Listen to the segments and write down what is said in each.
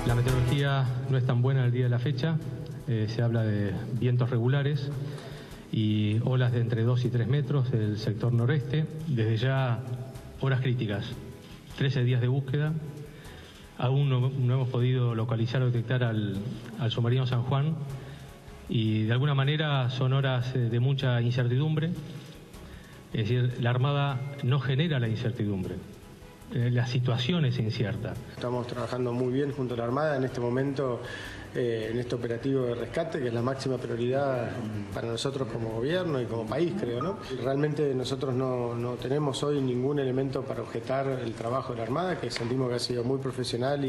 La meteorología no es tan buena el día de la fecha, se habla de vientos regulares y olas de entre 2 y 3 metros del sector noreste, desde ya horas críticas, 13 días de búsqueda, aún no hemos podido localizar o detectar al submarino San Juan y de alguna manera son horas de mucha incertidumbre, es decir, la Armada no genera la incertidumbre. La situación es incierta. Estamos trabajando muy bien junto a la Armada en este momento, en este operativo de rescate, que es la máxima prioridad para nosotros como gobierno y como país, creo, ¿no? Realmente nosotros no tenemos hoy ningún elemento para objetar el trabajo de la Armada, que sentimos que ha sido muy profesional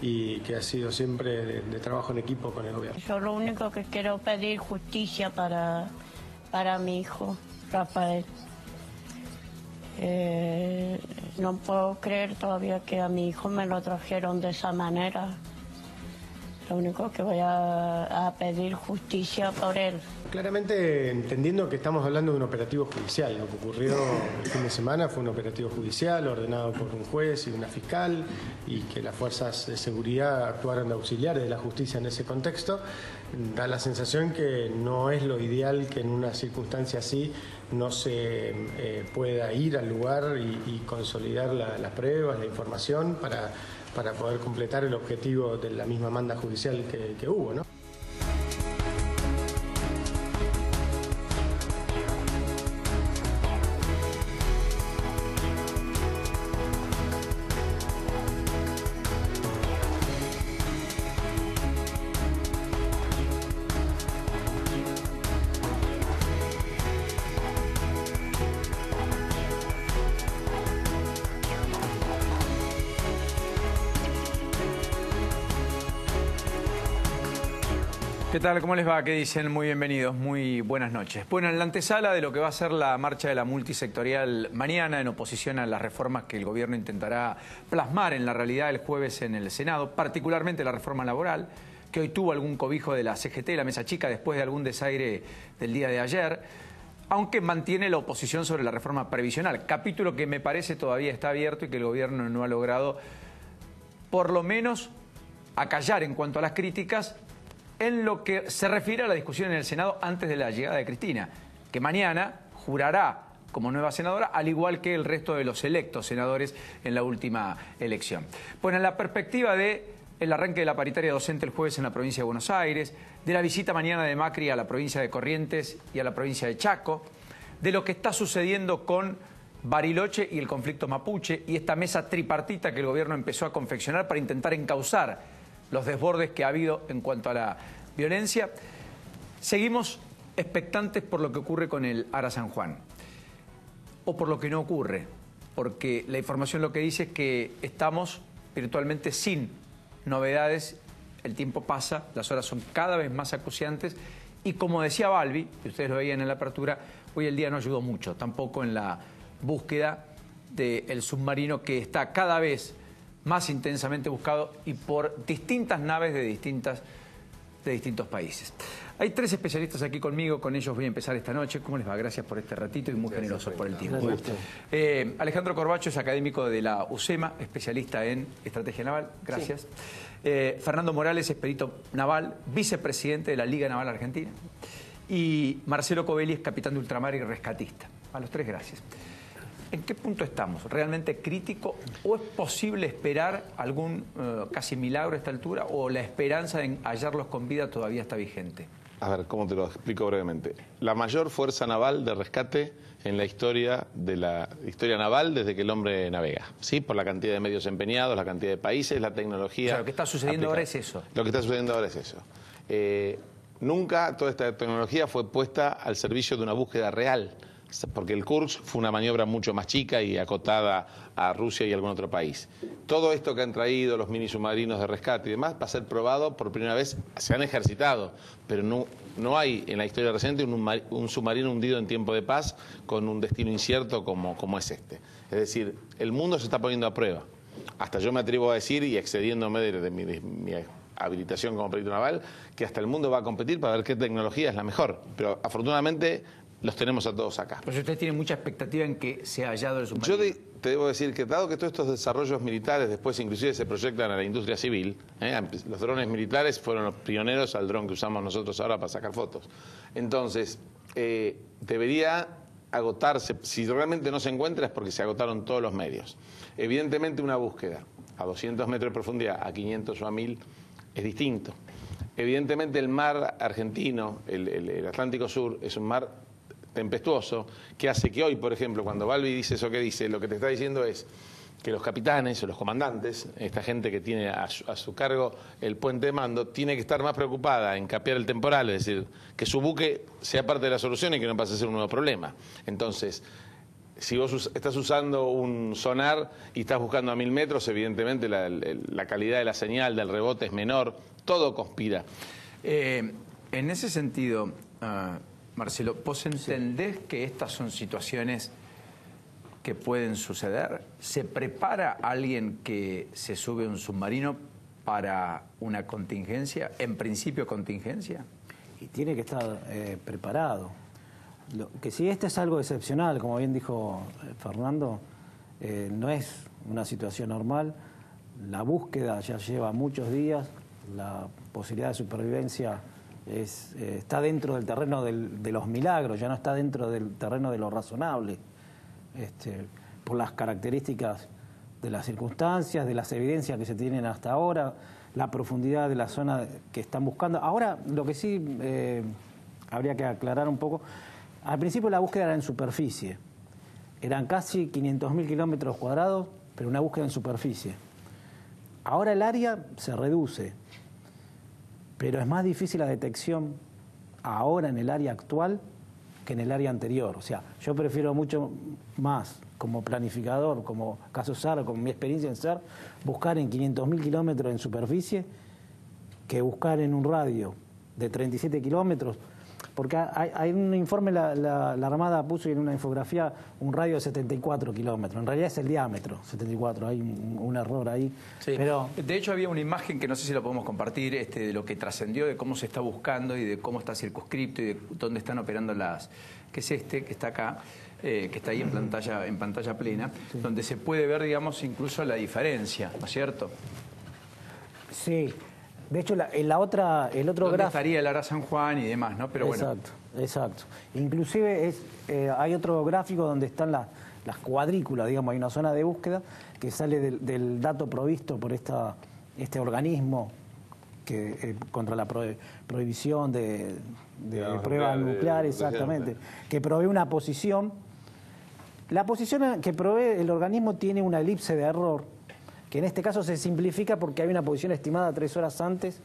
y que ha sido siempre de trabajo en equipo con el gobierno. Yo lo único que quiero pedir justicia para mi hijo, Rafael. No puedo creer todavía que a mi hijo me lo trajeron de esa manera. Lo único que voy a pedir justicia por él. Claramente entendiendo que estamos hablando de un operativo judicial. Lo que ocurrió el fin de semana fue un operativo judicial ordenado por un juez y una fiscal y que las fuerzas de seguridad actuaron de auxiliares de la justicia en ese contexto. Da la sensación que no es lo ideal que en una circunstancia así no se pueda ir al lugar y consolidar las pruebas, la información para poder completar el objetivo de la misma manda judicial que hubo, ¿no? ¿Qué tal? ¿Cómo les va? ¿Qué dicen? Muy bienvenidos, muy buenas noches. Bueno, en la antesala de lo que va a ser la marcha de la multisectorial mañana en oposición a las reformas que el gobierno intentará plasmar en la realidad el jueves en el Senado, particularmente la reforma laboral, que hoy tuvo algún cobijo de la CGT, la mesa chica, después de algún desaire del día de ayer, aunque mantiene la oposición sobre la reforma previsional, capítulo que me parece todavía está abierto y que el gobierno no ha logrado, por lo menos, acallar en cuanto a las críticas, en lo que se refiere a la discusión en el Senado antes de la llegada de Cristina, que mañana jurará como nueva senadora, al igual que el resto de los electos senadores en la última elección. Bueno, en la perspectiva del arranque de la paritaria docente el jueves en la provincia de Buenos Aires, de la visita mañana de Macri a la provincia de Corrientes y a la provincia de Chaco, de lo que está sucediendo con Bariloche y el conflicto mapuche y esta mesa tripartita que el gobierno empezó a confeccionar para intentar encauzar los desbordes que ha habido en cuanto a la violencia. Seguimos expectantes por lo que ocurre con el Ara San Juan, o por lo que no ocurre, porque la información lo que dice es que estamos virtualmente sin novedades, el tiempo pasa, las horas son cada vez más acuciantes y como decía Balbi, y ustedes lo veían en la apertura, hoy el día no ayudó mucho, tampoco en la búsqueda del submarino que está cada vez más intensamente buscado y por distintas naves de distintos países. Hay tres especialistas aquí conmigo, con ellos voy a empezar esta noche. ¿Cómo les va? Gracias por este ratito y muy generosos por el tiempo. Alejandro Corbacho es académico de la UCEMA, especialista en estrategia naval. Gracias. Sí. Fernando Morales es perito naval, vicepresidente de la Liga Naval Argentina. Y Marcelo Covelli es capitán de ultramar y rescatista. A los tres, gracias. ¿En qué punto estamos? ¿Realmente crítico? ¿O es posible esperar algún casi milagro a esta altura? ¿O la esperanza de hallarlos con vida todavía está vigente? A ver, ¿cómo te lo explico brevemente? La mayor fuerza naval de rescate en la historia naval desde que el hombre navega, ¿sí? Por la cantidad de medios empeñados, la cantidad de países, la tecnología. O sea, lo que está sucediendo ahora es eso. Lo que está sucediendo ahora es eso. Nunca toda esta tecnología fue puesta al servicio de una búsqueda real, porque el Kursk fue una maniobra mucho más chica y acotada a Rusia y algún otro país. Todo esto que han traído los mini submarinos de rescate y demás va a ser probado por primera vez. Se han ejercitado, pero no hay en la historia reciente un submarino hundido en tiempo de paz con un destino incierto como es este. Es decir, el mundo se está poniendo a prueba. Hasta yo me atrevo a decir, y excediéndome de mi habilitación como perito naval, que hasta el mundo va a competir para ver qué tecnología es la mejor. Pero afortunadamente los tenemos a todos acá. Pues usted tiene mucha expectativa en que se ha hallado el submarino. Yo te debo decir que dado que todos estos desarrollos militares después inclusive se proyectan a la industria civil, los drones militares fueron los pioneros al dron que usamos nosotros ahora para sacar fotos. Entonces, debería agotarse, si realmente no se encuentra es porque se agotaron todos los medios. Evidentemente una búsqueda a 200 metros de profundidad, a 500 o a 1000 es distinto. Evidentemente el mar argentino, el Atlántico Sur, es un mar tempestuoso que hace que hoy, por ejemplo, cuando Balbi dice eso que dice, lo que te está diciendo es que los capitanes o los comandantes, esta gente que tiene a su cargo el puente de mando, tiene que estar más preocupada en capear el temporal, es decir, que su buque sea parte de la solución y que no pase a ser un nuevo problema. Entonces, si vos estás usando un sonar y estás buscando a 1000 metros, evidentemente la calidad de la señal, del rebote es menor, todo conspira. En ese sentido, Marcelo, ¿vos entendés que estas son situaciones que pueden suceder? ¿Se prepara alguien que se sube a un submarino para una contingencia? ¿En principio contingencia? Y tiene que estar preparado. Que si este es algo excepcional, como bien dijo Fernando, no es una situación normal. La búsqueda ya lleva muchos días, la posibilidad de supervivencia está dentro del terreno de los milagros, ya no está dentro del terreno de lo razonable, por las características de las circunstancias, de las evidencias que se tienen hasta ahora, la profundidad de la zona que están buscando. Ahora, lo que sí habría que aclarar un poco, al principio la búsqueda era en superficie, eran casi 500.000 kilómetros cuadrados, pero una búsqueda en superficie. Ahora el área se reduce, pero es más difícil la detección ahora en el área actual que en el área anterior. O sea, yo prefiero mucho más, como planificador, como caso SAR, con mi experiencia en SAR, buscar en 500.000 kilómetros en superficie que buscar en un radio de 37 kilómetros. Porque hay un informe, la Armada puso en una infografía un radio de 74 kilómetros. En realidad es el diámetro, 74. Hay un error ahí. Sí. Pero de hecho había una imagen que no sé si la podemos compartir, de lo que trascendió, de cómo se está buscando y de cómo está circunscripto y de dónde están operando las... que es que está acá, que está ahí en pantalla plena, sí, donde se puede ver, digamos, incluso la diferencia, ¿no es cierto? Sí. De hecho, el otro gráfico... estaría el Ara San Juan y demás, ¿no? Pero bueno. Exacto. Inclusive hay otro gráfico donde están las cuadrículas, digamos, hay una zona de búsqueda que sale del dato provisto por este organismo que contra la prohibición de pruebas nucleares, exactamente, que provee una posición. La posición que provee el organismo tiene una elipse de error, que en este caso se simplifica porque hay una posición estimada 3 horas antes,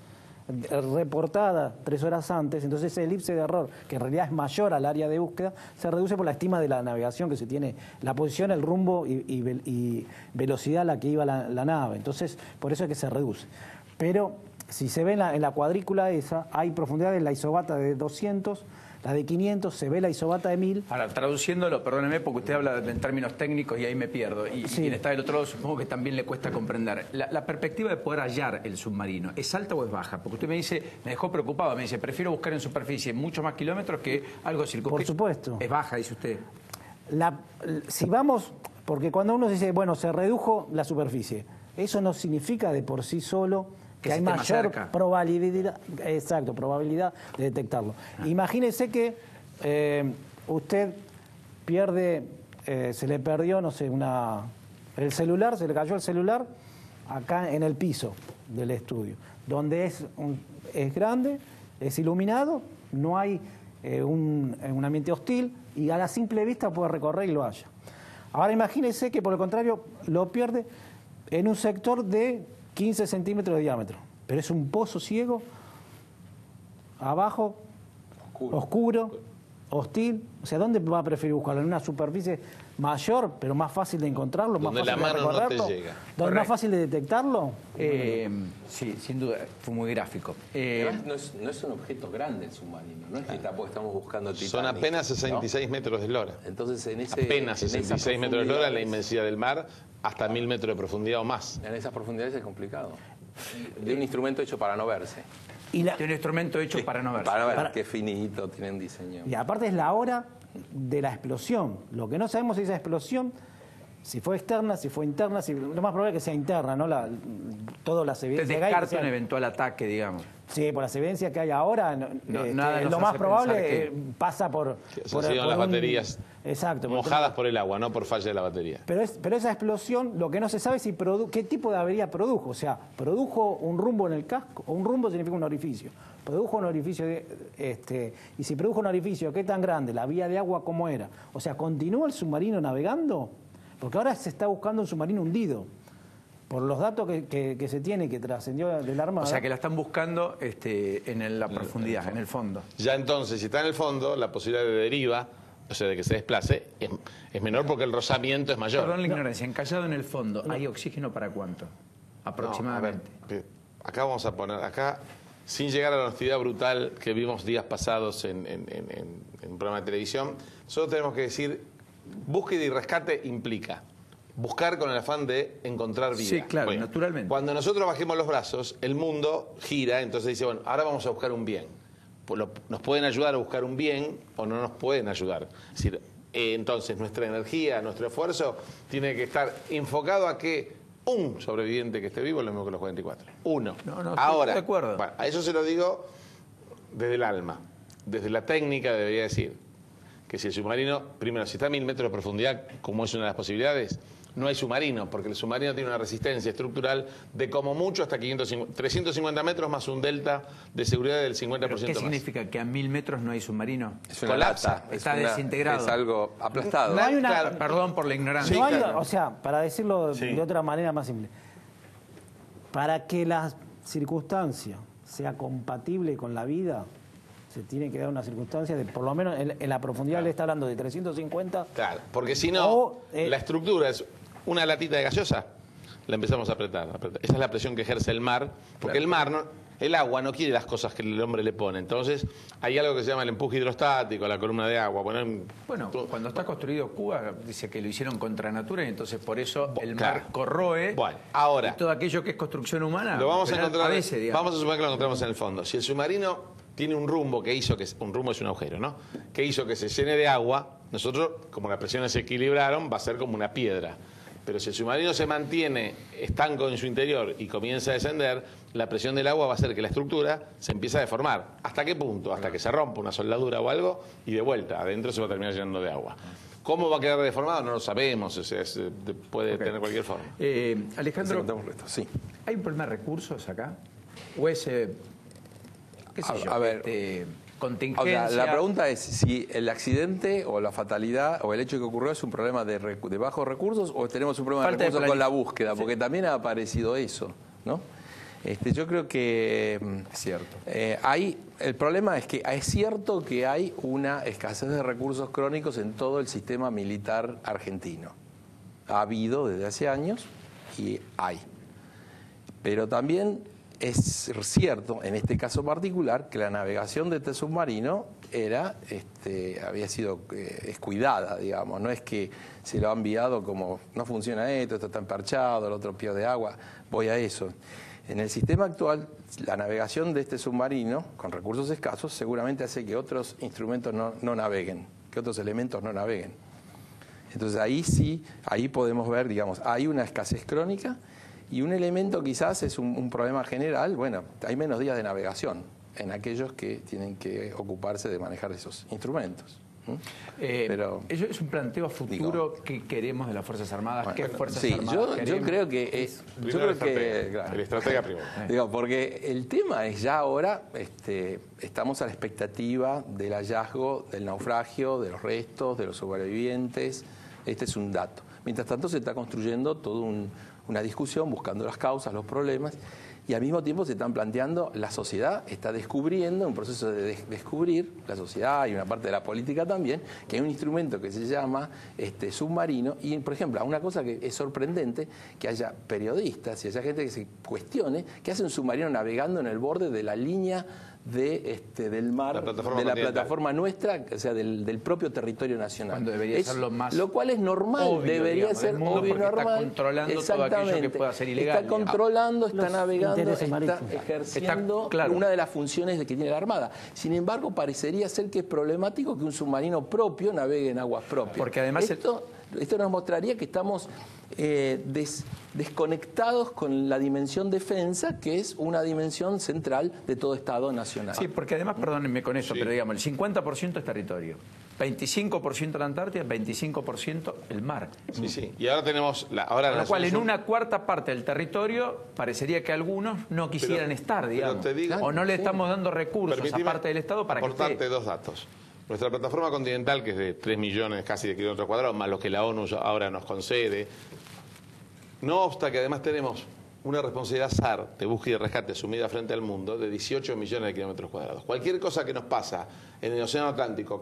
reportada 3 horas antes, entonces ese elipse de error, que en realidad es mayor al área de búsqueda, se reduce por la estima de la navegación que se tiene, la posición, el rumbo y velocidad a la que iba la nave, entonces por eso es que se reduce. Pero si se ve en la cuadrícula esa, hay profundidad en la isobata de 200, la de 500, se ve la isobata de 1000. Ahora, traduciéndolo, perdóneme, porque usted habla en términos técnicos y ahí me pierdo. Y quien está del otro lado supongo que también le cuesta comprender. La perspectiva de poder hallar el submarino, ¿es alta o es baja? Porque usted me dice, me dejó preocupado, me dice, prefiero buscar en superficie muchos más kilómetros que algo circunscrito. Por supuesto. Es baja, dice usted. Si vamos, porque cuando uno dice, bueno, se redujo la superficie, eso no significa de por sí solo que hay mayor probabilidad, probabilidad de detectarlo. Imagínese que usted pierde, se le perdió, no sé, el celular, se le cayó el celular acá en el piso del estudio, donde es grande, es iluminado, no hay un ambiente hostil y a la simple vista puede recorrer y lo halla. Ahora imagínese que por el contrario lo pierde en un sector de 15 centímetros de diámetro, pero es un pozo ciego, abajo, oscuro, hostil. O sea, ¿dónde va a preferir buscarlo? ¿En una superficie mayor, pero más fácil de encontrarlo, más fácil de recorrerlo? ¿Donde es más fácil de detectarlo? Sí, sin duda, fue muy gráfico. No es un objeto grande el submarino, no es que tampoco estamos buscando Titanic. Son apenas 66 metros de eslora. Entonces, apenas 66 metros de eslora, la inmensidad del mar, hasta 1000 metros de profundidad o más. En esas profundidades es complicado. De un instrumento hecho para no verse. De un instrumento hecho para no verse. Para ver qué finito, tienen diseño. Y aparte es la hora de la explosión. Lo que no sabemos es esa explosión, si fue externa, si fue interna, lo más probable es que sea interna, ¿no? Todas las evidencias que hay. Descarta un eventual ataque, digamos. Sí, por las evidencias que hay ahora, nada lo más probable pasa por las baterías exacto, mojadas por el agua, no por falla de la batería. Pero esa explosión, lo que no se sabe es qué tipo de avería produjo. O sea, ¿produjo un rumbo en el casco? O un rumbo significa un orificio. Produjo un orificio, y si produjo un orificio, ¿qué tan grande? ¿La vía de agua cómo era? O sea, ¿continúa el submarino navegando? Porque ahora se está buscando un submarino hundido. Por los datos que se tiene, que trascendió del Armada. O sea, que la están buscando en la profundidad, en el fondo. Ya entonces, si está en el fondo, la posibilidad de deriva, o sea, de que se desplace, es menor porque el rozamiento es mayor. Perdón la ignorancia, encallado en el fondo, ¿hay oxígeno para cuánto? Aproximadamente. No, a ver, acá vamos a poner, sin llegar a la honestidad brutal que vimos días pasados en un programa de televisión, nosotros tenemos que decir, búsqueda y rescate implica buscar con el afán de encontrar vida. Sí, claro, naturalmente. Cuando nosotros bajemos los brazos, el mundo gira, entonces dice, bueno, ahora vamos a buscar un bien. Nos pueden ayudar a buscar un bien o no nos pueden ayudar. Es decir, entonces nuestra energía, nuestro esfuerzo tiene que estar enfocado a que un sobreviviente que esté vivo es lo mismo que los 44. Uno. No, ahora, estoy de acuerdo. Bueno, a eso se lo digo desde el alma. Desde la técnica debería decir que si el submarino, primero, si está a 1000 metros de profundidad, como es una de las posibilidades, no hay submarino, porque el submarino tiene una resistencia estructural de como mucho hasta 350 metros más un delta de seguridad del 50% ¿Pero qué más. significa? ¿Que a 1000 metros no hay submarino? Es una Colapsa. lata, Está desintegrado. Es algo aplastado. No hay una- Claro. Perdón por la ignorancia. No hay- claro. O sea, para decirlo Sí. de otra manera más simple, para que la circunstancia sea compatible con la vida, se tiene que dar una circunstancia de, por lo menos en la profundidad, le está hablando de 350. Claro, porque si no, O, la estructura es una latita de gaseosa, la empezamos a apretar. Esa es la presión que ejerce el mar, porque el mar, el agua no quiere las cosas que el hombre le pone. Entonces, hay algo que se llama el empuje hidrostático, la columna de agua. Bueno, cuando está construido Cuba, dice que lo hicieron contra natura y entonces por eso el mar claro. corroe. Bueno, ahora, y todo aquello que es construcción humana. lo vamos a encontrar, a veces, digamos. vamos a suponer que lo encontramos en el fondo. Si el submarino tiene un rumbo que hizo que, un rumbo es un agujero, ¿no? Que hizo que se llene de agua, nosotros, como las presiones se equilibraron, va a ser como una piedra. Pero si el submarino se mantiene estanco en su interior y comienza a descender, la presión del agua va a hacer que la estructura se empiece a deformar. ¿Hasta qué punto? Hasta que se rompa una soldadura o algo y de vuelta, adentro se va a terminar llenando de agua. ¿Cómo va a quedar deformado? No lo sabemos, o sea, puede tener cualquier forma. Alejandro, Sí. ¿hay un problema de recursos acá? ¿O es, qué sé yo, A ver, contingencia? O sea, la pregunta es si el accidente o la fatalidad o el hecho que ocurrió es un problema de bajos recursos o tenemos un problema Falta de de recursos con la planificación. búsqueda, porque también ha aparecido eso, ¿no? Yo creo que Es cierto. el problema es que es cierto que hay una escasez de recursos crónicos en todo el sistema militar argentino. Ha habido desde hace años y hay. Pero también es cierto, en este caso particular, que la navegación de este submarino había sido descuidada, digamos. No es que se lo ha enviado como, no funciona esto está emperchado, el otro pierde agua, voy a eso. En el sistema actual, la navegación de este submarino, con recursos escasos, seguramente hace que otros instrumentos no naveguen, que otros elementos no naveguen. Entonces ahí podemos ver, digamos, hay una escasez crónica y un elemento quizás es un problema general. Bueno, hay menos días de navegación en aquellos que tienen que ocuparse de manejar esos instrumentos. Pero eso es un planteo a futuro que queremos de las Fuerzas Armadas. ¿Qué Fuerzas Armadas yo queremos? creo que es... Primero el estratega primero. Digo, porque el tema es ya ahora, estamos a la expectativa del hallazgo, del naufragio, de los restos, de los sobrevivientes. Este es un dato. Mientras tanto se está construyendo toda una discusión, buscando las causas, los problemas, y al mismo tiempo se están planteando, la sociedad está descubriendo, un proceso de descubrir, la sociedad y una parte de la política también, que hay un instrumento que se llama submarino, y por ejemplo, una cosa que es sorprendente, que haya periodistas y haya gente que se cuestione, que hace un submarino navegando en el borde de la línea del mar, de la plataforma nuestra, o sea, del propio territorio nacional. Cuando debería ser lo más lo cual es normal, obvio, debería digamos, ser del mundo, obvio y porque normal. está controlando todo aquello que pueda ser ilegal. Está controlando, está navegando. interés está marítimo. ejerciendo Está claro. una de las funciones que tiene la Armada. Sin embargo, parecería ser que es problemático que un submarino propio navegue en aguas propias. Porque además esto nos mostraría que estamos desconectados con la dimensión defensa, que es una dimensión central de todo Estado nacional. Sí, porque además, perdónenme con esto, Sí. pero digamos, el 50% es territorio, 25% la Antártida, 25% el mar. Sí, sí. Y ahora tenemos... Con lo cual, en solución- una cuarta parte del territorio, parecería que algunos no quisieran estar, pero digamos. te digo- o no le Sí. estamos dando recursos a Permitime parte del Estado para que aportarte esté. dos datos. Nuestra plataforma continental, que es de 3 millones casi de kilómetros cuadrados, más los que la ONU ahora nos concede, no obsta que además tenemos una responsabilidad SAR de búsqueda y rescate asumida frente al mundo de 18 millones de kilómetros cuadrados. Cualquier cosa que nos pasa en el Océano Atlántico,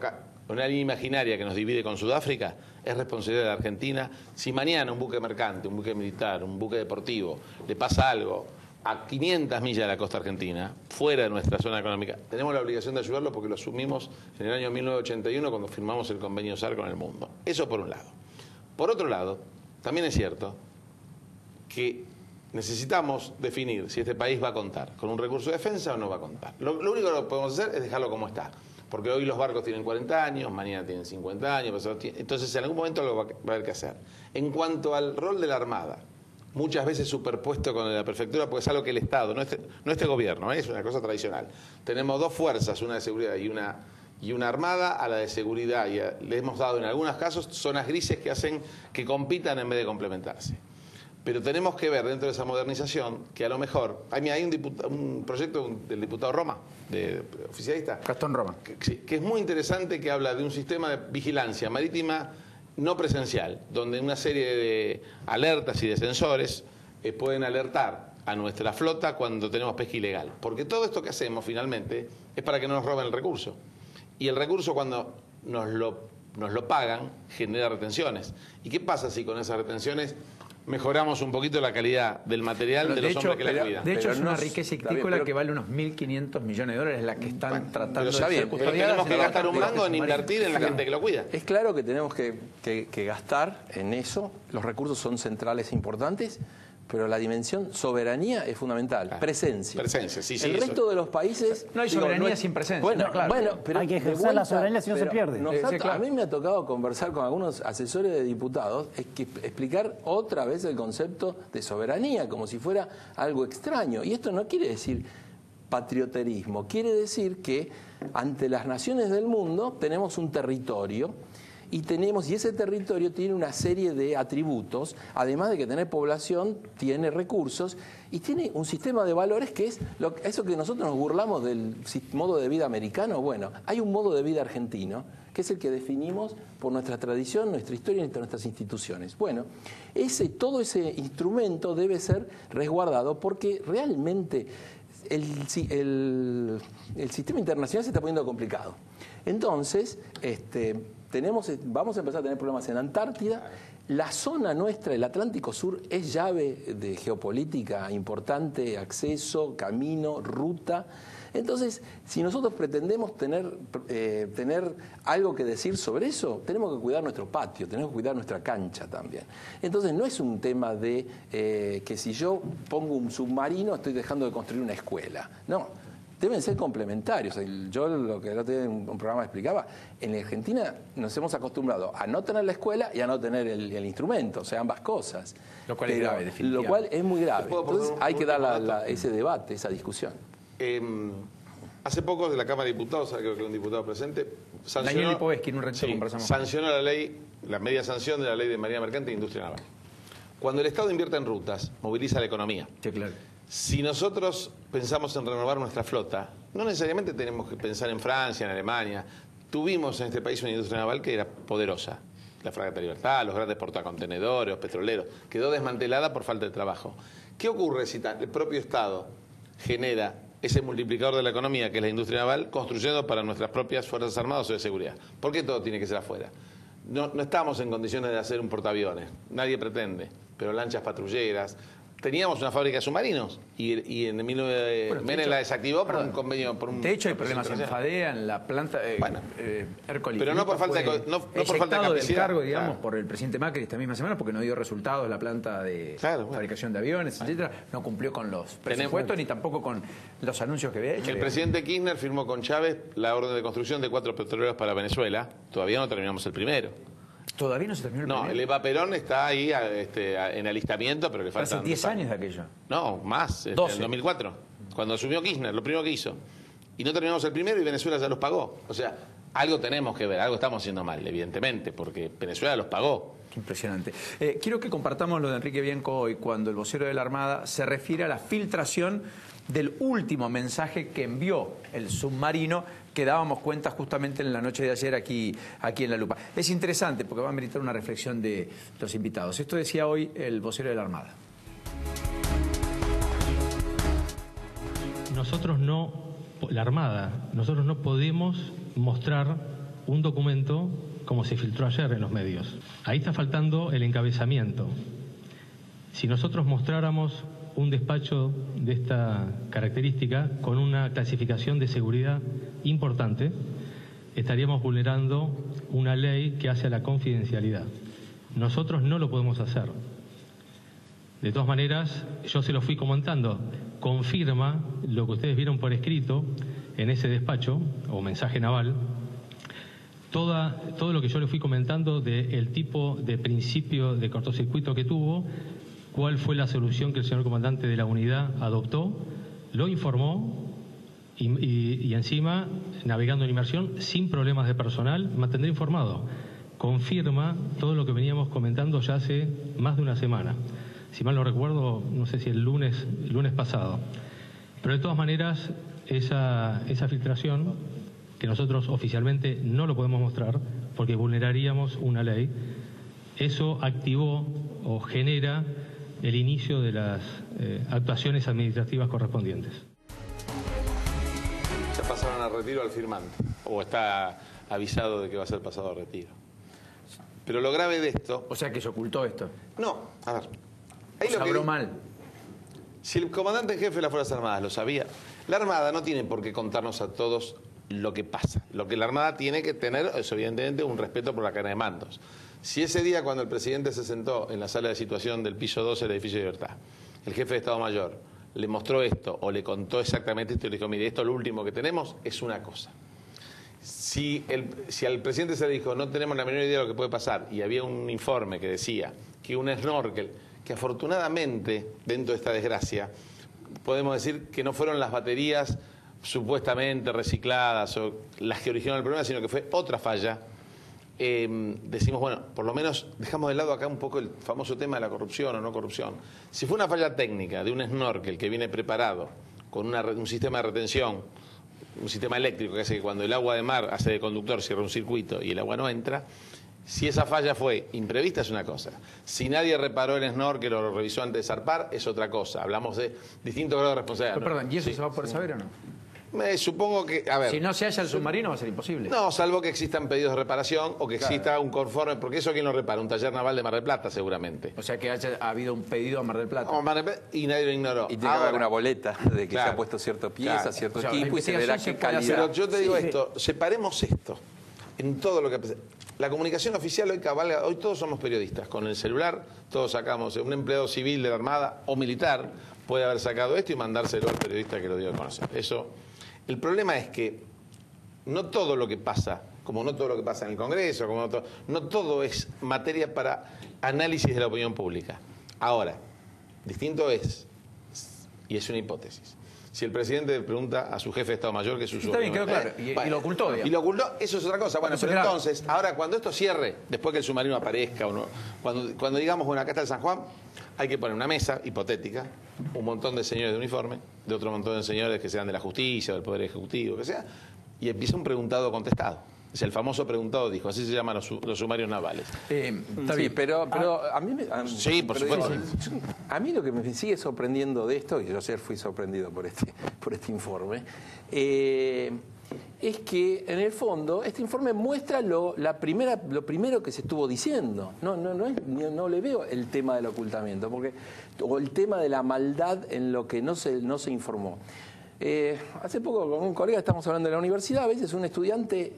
una línea imaginaria que nos divide con Sudáfrica, es responsabilidad de la Argentina. Si mañana un buque mercante, un buque militar, un buque deportivo, le pasa algo a 500 millas de la costa argentina, fuera de nuestra zona económica, tenemos la obligación de ayudarlo porque lo asumimos en el año 1981 cuando firmamos el convenio SAR con el mundo. Eso por un lado. Por otro lado, también es cierto que necesitamos definir si este país va a contar con un recurso de defensa o no va a contar. Lo único que podemos hacer es dejarlo como está. Porque hoy los barcos tienen 40 años, mañana tienen 50 años, entonces en algún momento lo va a haber que hacer. En cuanto al rol de la Armada, muchas veces superpuesto con la prefectura, porque es algo que el Estado, no este gobierno, es una cosa tradicional. Tenemos dos fuerzas, una de seguridad y una armada. A la de seguridad le hemos dado en algunos casos zonas grises que hacen que compitan en vez de complementarse. Pero tenemos que ver dentro de esa modernización que a lo mejor... Hay un proyecto del diputado Roma, oficialista, Gastón Roma. que es muy interesante, que habla de un sistema de vigilancia marítima no presencial, donde una serie de alertas y de sensores pueden alertar a nuestra flota cuando tenemos pesca ilegal. Porque todo esto que hacemos finalmente es para que no nos roben el recurso. Y el recurso, cuando nos lo pagan, genera retenciones. ¿Y qué pasa si con esas retenciones mejoramos un poquito la calidad del material de los hombres que la cuidan? De hecho, Pero es una no- riqueza está bien, ictícola pero- que vale unos 1.500 millones de dólares, la que están tratando Pero de está ser bien, pero custodiadas tenemos que en la gastar un cantidad mango en submarina. invertir en la gente que lo cuida. Es claro que tenemos que gastar en eso. Los recursos son centrales e importantes, pero la dimensión soberanía es fundamental. Presencia. Presencia, sí, sí, El eso. resto de los países... No hay soberanía sin presencia, Bueno, claro. pero Hay que de ejercer la soberanía si no se pero pierde. Sí, claro. A mí me ha tocado conversar con algunos asesores de diputados, explicar otra vez el concepto de soberanía, como si fuera algo extraño. Y esto no quiere decir patrioterismo, quiere decir que ante las naciones del mundo tenemos un territorio y ese territorio tiene una serie de atributos, además de que tener población, tiene recursos y tiene un sistema de valores que es eso que nosotros nos burlamos del modo de vida americano. Bueno, hay un modo de vida argentino que es el que definimos por nuestra tradición, nuestra historia y nuestras instituciones. Bueno, todo ese instrumento debe ser resguardado porque realmente el sistema internacional se está poniendo complicado. Entonces, vamos a empezar a tener problemas en Antártida. La zona nuestra, el Atlántico Sur, es llave de geopolítica importante, acceso, camino, ruta. Entonces, si nosotros pretendemos tener algo que decir sobre eso, tenemos que cuidar nuestro patio, tenemos que cuidar nuestra cancha también. Entonces, no es un tema de que si yo pongo un submarino estoy dejando de construir una escuela. No. Deben ser complementarios. Yo lo que el otro día en un programa explicaba, en Argentina nos hemos acostumbrado a no tener la escuela y a no tener el instrumento, o sea, ambas cosas. Lo cual es grave, definitivamente. Lo cual es muy grave. ¿Puedo poner Entonces un hay que dar último dato? ese debate, esa discusión. Hace poco de la Cámara de Diputados, creo que un diputado presente, Daniel Lipovetsky, en un ratito conversamos. sancionó la media sanción de la Ley de Marina Mercante e Industria Naval. Cuando el Estado invierte en rutas, moviliza la economía. Sí, claro. Si nosotros pensamos en renovar nuestra flota, no necesariamente tenemos que pensar en Francia, en Alemania. Tuvimos en este país una industria naval que era poderosa. La Fragata Libertad, los grandes portacontenedores, los petroleros. Quedó desmantelada por falta de trabajo. ¿Qué ocurre si el propio Estado genera ese multiplicador de la economía, que es la industria naval, construyendo para nuestras propias Fuerzas Armadas o de seguridad? ¿Por qué todo tiene que ser afuera? No estamos en condiciones de hacer un portaaviones. Nadie pretende. Pero lanchas patrulleras, teníamos una fábrica de submarinos y en 19 Menem la desactivó por un convenio. De hecho, hay problemas en Fadea, en la planta Hércules. Pero no por falta de no por falta de del capacidad. cargo, digamos, por el presidente Macri esta misma semana, porque no dio resultados la planta de fabricación de aviones, etcétera. No cumplió con los presupuestos ni tampoco con los anuncios que había hecho. El presidente Kirchner firmó con Chávez la orden de construcción de 4 petroleros para Venezuela. Todavía no terminamos el primero. ¿Todavía no se terminó el primero? No, el EVA Perón está ahí en alistamiento, pero le faltan... Hace 10 años de aquello. No, más, 12. en 2004, cuando asumió Kirchner, lo primero que hizo. Y no terminamos el primero y Venezuela ya los pagó. O sea, algo tenemos que ver, algo estamos haciendo mal, evidentemente, porque Venezuela los pagó. Qué impresionante. Quiero que compartamos lo de Enrique Bianco hoy, cuando el vocero de la Armada se refiere a la filtración del último mensaje que envió el submarino, que dábamos cuenta justamente en la noche de ayer aquí en La Lupa. Es interesante porque va a meritar una reflexión de los invitados. Esto decía hoy el vocero de la Armada. La Armada, nosotros no podemos mostrar un documento como se filtró ayer en los medios. Ahí está faltando el encabezamiento. Si nosotros mostráramos un despacho de esta característica con una clasificación de seguridad importante, estaríamos vulnerando una ley que hace a la confidencialidad. Nosotros no lo podemos hacer. De todas maneras, yo se lo fui comentando. Confirma lo que ustedes vieron por escrito en ese despacho o mensaje naval. Todo lo que yo le fui comentando del tipo de principio de cortocircuito que tuvo, cuál fue la solución que el señor comandante de la unidad adoptó, lo informó y encima, navegando en inmersión, sin problemas de personal, mantendré informado. Confirma todo lo que veníamos comentando ya hace más de una semana. Si mal no recuerdo, no sé si el lunes pasado. Pero de todas maneras, esa filtración, que nosotros oficialmente no lo podemos mostrar porque vulneraríamos una ley, eso activó o genera el inicio de las actuaciones administrativas correspondientes. Ya pasaron a retiro al firmante, o está avisado de que va a ser pasado a retiro. Pero lo grave de esto... O sea, que se ocultó esto. No, a ver. Ahí lo habló mal. Si el comandante en jefe de las Fuerzas Armadas lo sabía, la Armada no tiene por qué contarnos a todos lo que pasa. Lo que la Armada tiene que tener es, evidentemente, un respeto por la cadena de mandos. Si ese día, cuando el presidente se sentó en la sala de situación del piso 12 del edificio de Libertad, el jefe de Estado Mayor le mostró esto o le contó exactamente esto y le dijo, mire, esto es lo último que tenemos, es una cosa. Si al presidente se le dijo, no tenemos la menor idea de lo que puede pasar, y había un informe que decía que un snorkel, que afortunadamente, dentro de esta desgracia, podemos decir que no fueron las baterías supuestamente recicladas o las que originaron el problema, sino que fue otra falla, decimos, bueno, por lo menos dejamos de lado acá un poco el famoso tema de la corrupción o no corrupción. Si fue una falla técnica de un snorkel que viene preparado con un sistema de retención, un sistema eléctrico que hace que cuando el agua de mar hace de conductor cierra un circuito y el agua no entra, si esa falla fue imprevista es una cosa. Si nadie reparó el snorkel o lo revisó antes de zarpar es otra cosa. Hablamos de distintos grados de responsabilidad. Pero, perdón, ¿y eso se va a poder saber o no? Supongo que, a ver... Si no se halla el submarino va a ser imposible. No, salvo que existan pedidos de reparación o que exista un conforme, porque eso quién lo repara, un taller naval de Mar del Plata seguramente. O sea que ha habido un pedido a Mar del Plata. No, Mar del Plata, y nadie lo ignoró. Y tiene que haber una boleta de que se ha puesto cierta pieza, cierto equipo y se verá qué calidad. Pero yo te digo esto, separemos esto en todo lo que... La comunicación oficial hoy cabalga, hoy todos somos periodistas, con el celular todos sacamos, un empleado civil de la Armada o militar puede haber sacado esto y mandárselo al periodista que lo dio a conocer. Eso... El problema es que no todo lo que pasa, como no todo lo que pasa en el Congreso, como no todo es materia para análisis de la opinión pública. Ahora, distinto es, y es una hipótesis, si el presidente le pregunta a su jefe de Estado Mayor, que es su Está bien, quedó claro. Y lo ocultó, digamos. Y lo ocultó, eso es otra cosa. Bueno, pero entonces, ahora cuando esto cierre, después que el submarino aparezca, o no, cuando digamos, bueno, acá está el San Juan, hay que poner una mesa hipotética, un montón de señores de uniforme, de otro montón de señores que sean de la justicia, del Poder Ejecutivo, que sea, y empieza un preguntado contestado. Es el famoso preguntado dijo, así se llaman los sumarios navales. Está bien, pero a mí sí, por supuesto. A mí lo que me sigue sorprendiendo de esto, y yo ayer fui sorprendido por este informe, es que, en el fondo, este informe muestra lo primero que se estuvo diciendo. No le veo el tema del ocultamiento, o el tema de la maldad en lo que no se informó. Hace poco con un colega estamos hablando de la universidad. A veces un estudiante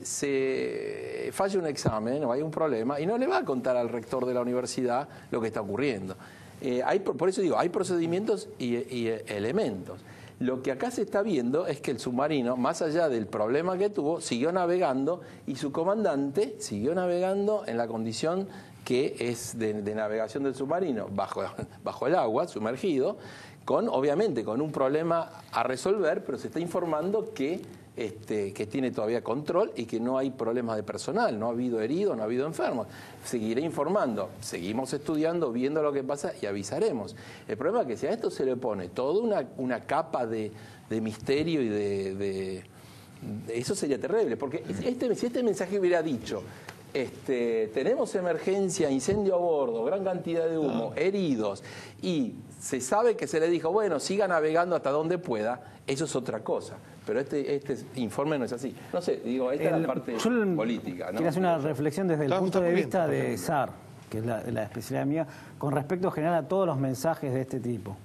falla un examen o hay un problema y no le va a contar al rector de la universidad lo que está ocurriendo. Por eso digo, hay procedimientos y elementos. Lo que acá se está viendo es que el submarino, más allá del problema que tuvo, siguió navegando y su comandante siguió navegando en la condición que es de navegación del submarino, bajo el agua, sumergido, obviamente con un problema a resolver, pero se está informando que tiene todavía control y que no hay problemas de personal, no ha habido heridos, no ha habido enfermos. Seguiré informando, seguimos estudiando, viendo lo que pasa y avisaremos. El problema es que si a esto se le pone toda una capa de misterio y de eso sería terrible, porque si este mensaje hubiera dicho tenemos emergencia, incendio a bordo, gran cantidad de humo, heridos, y se sabe que se le dijo, bueno, siga navegando hasta donde pueda, eso es otra cosa. Pero este informe no es así. No sé, digo, esta es la parte política, ¿no? Quiero hacer una reflexión desde el punto de vista de SAR, que es la especialidad mía, con respecto general a todos los mensajes de este tipo.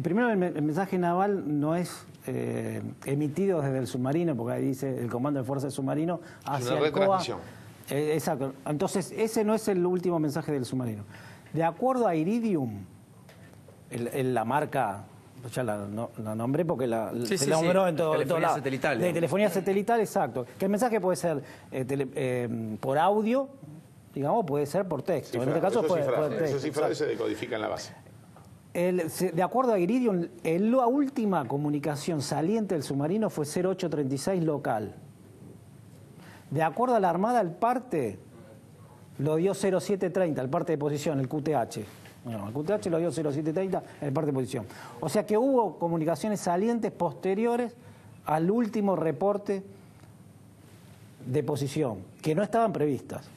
Primero, el mensaje naval no es emitido desde el submarino, porque ahí dice el Comando de Fuerza del Submarino hacia el COA. Exacto. Entonces, ese no es el último mensaje del submarino. De acuerdo a Iridium, la marca, ya la nombré porque se la nombró en todo lado. Satelital. De telefonía satelital, exacto. Que el mensaje puede ser por audio, digamos, puede ser por texto. Cifrado, en este caso puede cifrado, por texto. Eso cifrado y se decodifica en la base. De acuerdo a Iridium, la última comunicación saliente del submarino fue 0836 local. De acuerdo a la Armada, el parte lo dio 0730, el parte de posición, el QTH. Bueno, el QTH lo dio 0730, el parte de posición. O sea que hubo comunicaciones salientes posteriores al último reporte de posición, que no estaban previstas.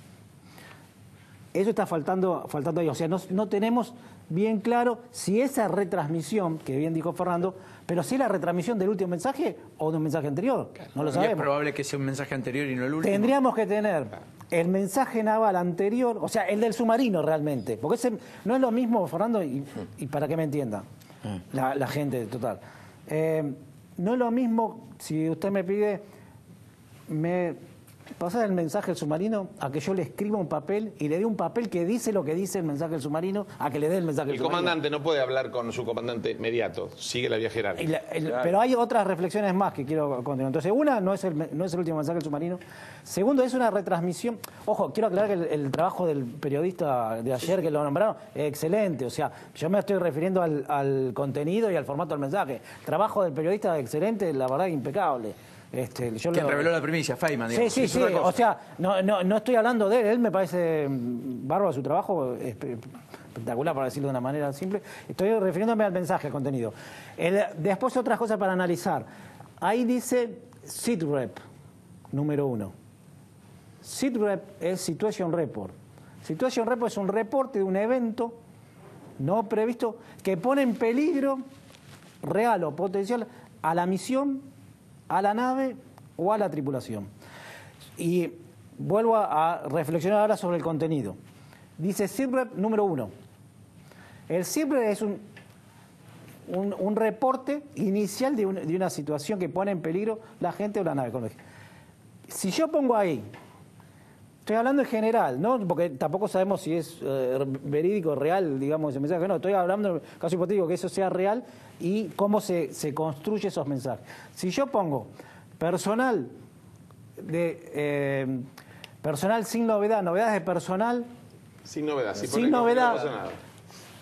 Eso está faltando ahí. O sea, no tenemos bien claro si esa retransmisión, que bien dijo Fernando, pero si es la retransmisión del último mensaje o de un mensaje anterior. No lo sabemos. Es probable que sea un mensaje anterior y no el último. Tendríamos que tener el mensaje naval anterior, o sea, el del submarino realmente. Porque ese no es lo mismo, Fernando, y para que me entienda la gente total. No es lo mismo, si usted me pide, pasar el mensaje del submarino a que yo le escriba un papel y le dé un papel que dice lo que dice el mensaje del submarino, a que le dé el mensaje del submarino. El comandante no puede hablar con su comandante inmediato, sigue la vía jerárquica. Pero hay otras reflexiones más que quiero continuar. Entonces, una, no es el último mensaje del submarino. Segundo, es una retransmisión. Ojo, quiero aclarar que el trabajo del periodista de ayer que lo nombraron es excelente. O sea, yo me estoy refiriendo al contenido y al formato del mensaje. El trabajo del periodista es excelente, la verdad, impecable. Quien reveló la primicia, Feynman, digamos. Sí. O sea, no estoy hablando de él. Él me parece bárbaro su trabajo, espectacular, para decirlo de una manera simple. Estoy refiriéndome al mensaje, al contenido. Después, otras cosas para analizar. Ahí dice SITREP, número 1. SITREP es Situation Report. Situation Report es un reporte de un evento no previsto que pone en peligro real o potencial a la misión, a la nave o a la tripulación. Y vuelvo a reflexionar ahora sobre el contenido. Dice SITREP número 1. El SITREP es un reporte inicial de una situación que pone en peligro la gente o la nave. Si yo pongo ahí, estoy hablando en general, ¿no? Porque tampoco sabemos si es verídico, real, digamos, ese mensaje. No, estoy hablando, en el caso hipotético, que eso sea real y cómo se construye esos mensajes. Si yo pongo personal sin novedad, novedades de personal. Sin novedad, sin novedad. No pasa nada.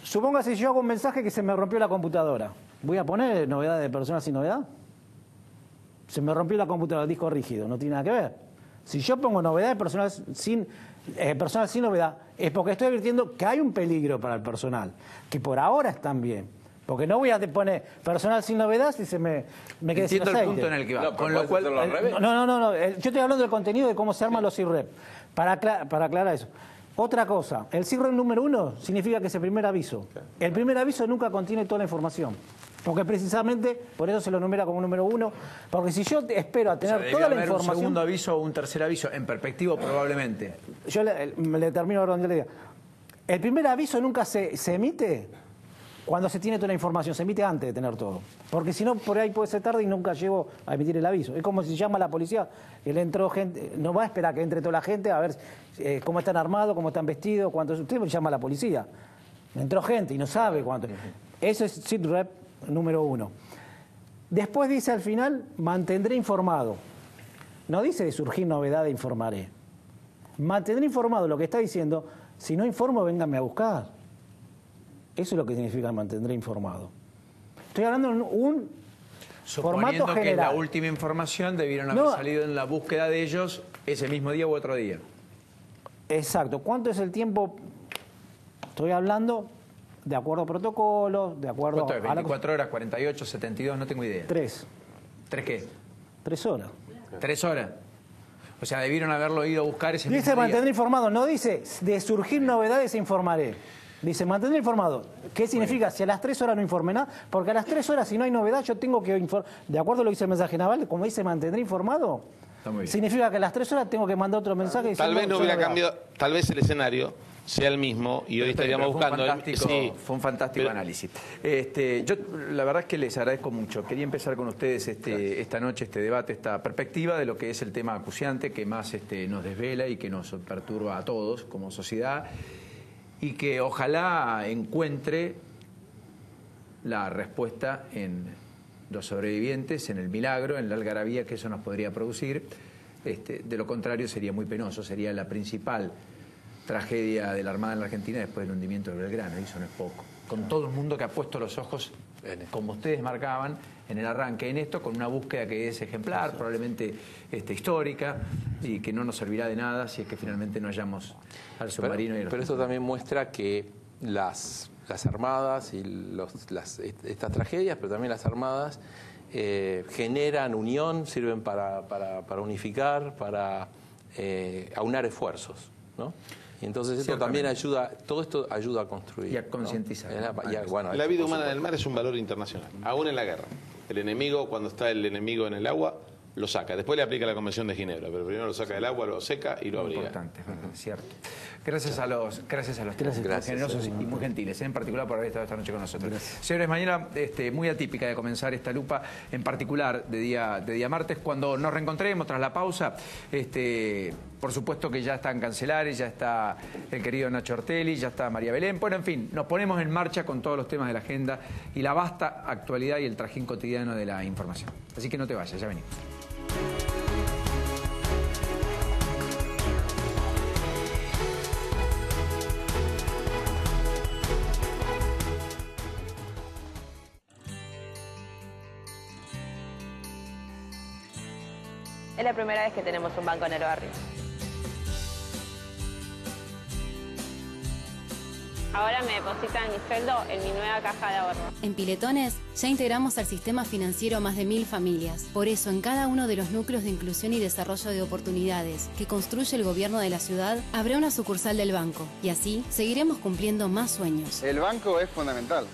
Suponga si yo hago un mensaje que se me rompió la computadora. ¿Voy a poner novedades de personal sin novedad? Se me rompió la computadora, el disco rígido, no tiene nada que ver. Si yo pongo novedad de personal sin novedad, es porque estoy advirtiendo que hay un peligro para el personal, que por ahora están bien. Porque no voy a poner personal sin novedad si se me quede sin aceite. Entiendo el punto en el que va. No, con lo cual, no. Yo estoy hablando del contenido de cómo se arman los SITREP. Para aclarar eso. Otra cosa, el SITREP número 1 significa que es el primer aviso. El primer aviso nunca contiene toda la información. Porque precisamente por eso se lo numera como número 1. Porque si yo espero a tener toda la información... un segundo aviso o un tercer aviso, en perspectiva probablemente. Yo le termino donde le diga. El primer aviso nunca se emite cuando se tiene toda la información, se emite antes de tener todo. Porque si no, por ahí puede ser tarde y nunca llego a emitir el aviso. Es como si llama a la policía, él entró gente, no va a esperar que entre toda la gente a ver cómo están armados, cómo están vestidos, cuántos. Usted llama a la policía. Entró gente y no sabe cuánto. Eso es SITREP número 1. Después dice al final, mantendré informado. No dice de surgir novedad, informaré. Mantendré informado, lo que está diciendo, si no informo, vénganme a buscar. Eso es lo que significa mantendré informado. Estoy hablando de un suponiendo formato que general. la última información debieron haber salido en la búsqueda de ellos ese mismo día u otro día. Exacto. ¿Cuánto es el tiempo? Estoy hablando de acuerdo a protocolos, de acuerdo ¿Cuánto es? a... 24 horas, 48, 72, no tengo idea. 3. ¿3 qué? 3 horas. 3 horas. O sea, debieron haberlo ido a buscar ese mismo Dice día. mantendré informado, no dice de surgir novedades informaré. Dice mantendré informado. ¿Qué significa? Si a las 3 horas no informe nada, porque a las 3 horas si no hay novedad yo tengo que informar. De acuerdo a lo que dice el mensaje naval, como dice mantendré informado, significa que a las 3 horas tengo que mandar otro mensaje. Tal vez no hubiera cambiado, tal vez el escenario sea el mismo y hoy estaríamos buscando... Fue un fantástico análisis. Yo la verdad es que les agradezco mucho. Quería empezar con ustedes esta noche, este debate, esta perspectiva de lo que es el tema acuciante que más nos desvela y que nos perturba a todos como sociedad y que ojalá encuentre la respuesta en los sobrevivientes, en el milagro, en la algarabía que eso nos podría producir. De lo contrario sería muy penoso, sería la principal tragedia de la Armada en la Argentina después del hundimiento de Belgrano, y eso no es poco. Con todo el mundo que ha puesto los ojos, como ustedes marcaban, en el arranque en esto, con una búsqueda que es ejemplar, probablemente histórica, y que no nos servirá de nada si es que finalmente no hallamos al submarino. Pero esto también muestra que las armadas y estas tragedias, pero también las armadas, generan unión, sirven para unificar, para aunar esfuerzos, ¿no? Y entonces esto también ayuda, todo esto ayuda a construir. Y a concientizar. ¿No? La vida humana en el mar es un valor internacional, aún en la guerra. El enemigo, cuando está el enemigo en el agua, lo saca. Después le aplica la Convención de Ginebra, pero primero lo saca del agua, lo seca y lo abriga. Importante, cierto. Gracias a los generosos y muy gentiles, en particular por haber estado esta noche con nosotros. Gracias. Señores, mañana muy atípica de comenzar esta lupa, en particular de día martes, cuando nos reencontremos tras la pausa. Por supuesto que ya están Cancelares, ya está el querido Nacho Ortelli, ya está María Belén. Bueno, en fin, nos ponemos en marcha con todos los temas de la agenda y la vasta actualidad y el trajín cotidiano de la información. Así que no te vayas, ya venimos. Es la primera vez que tenemos un banco en el barrio. Ahora me depositan mi sueldo en mi nueva caja de ahorro. En Piletones ya integramos al sistema financiero a más de 1000 familias. Por eso, en cada uno de los núcleos de inclusión y desarrollo de oportunidades que construye el gobierno de la ciudad, habrá una sucursal del banco. Y así seguiremos cumpliendo más sueños. El banco es fundamental.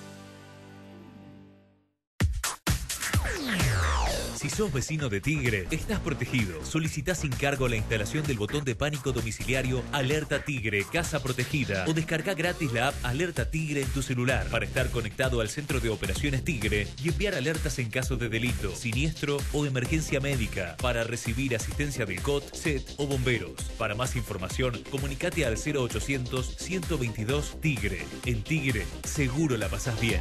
Si sos vecino de Tigre, estás protegido. Solicitá sin cargo la instalación del botón de pánico domiciliario Alerta Tigre, Casa Protegida, o descarga gratis la app Alerta Tigre en tu celular para estar conectado al Centro de Operaciones Tigre y enviar alertas en caso de delito, siniestro o emergencia médica para recibir asistencia del COT, SET o bomberos. Para más información, comunicate al 0800 122 Tigre. En Tigre, seguro la pasás bien.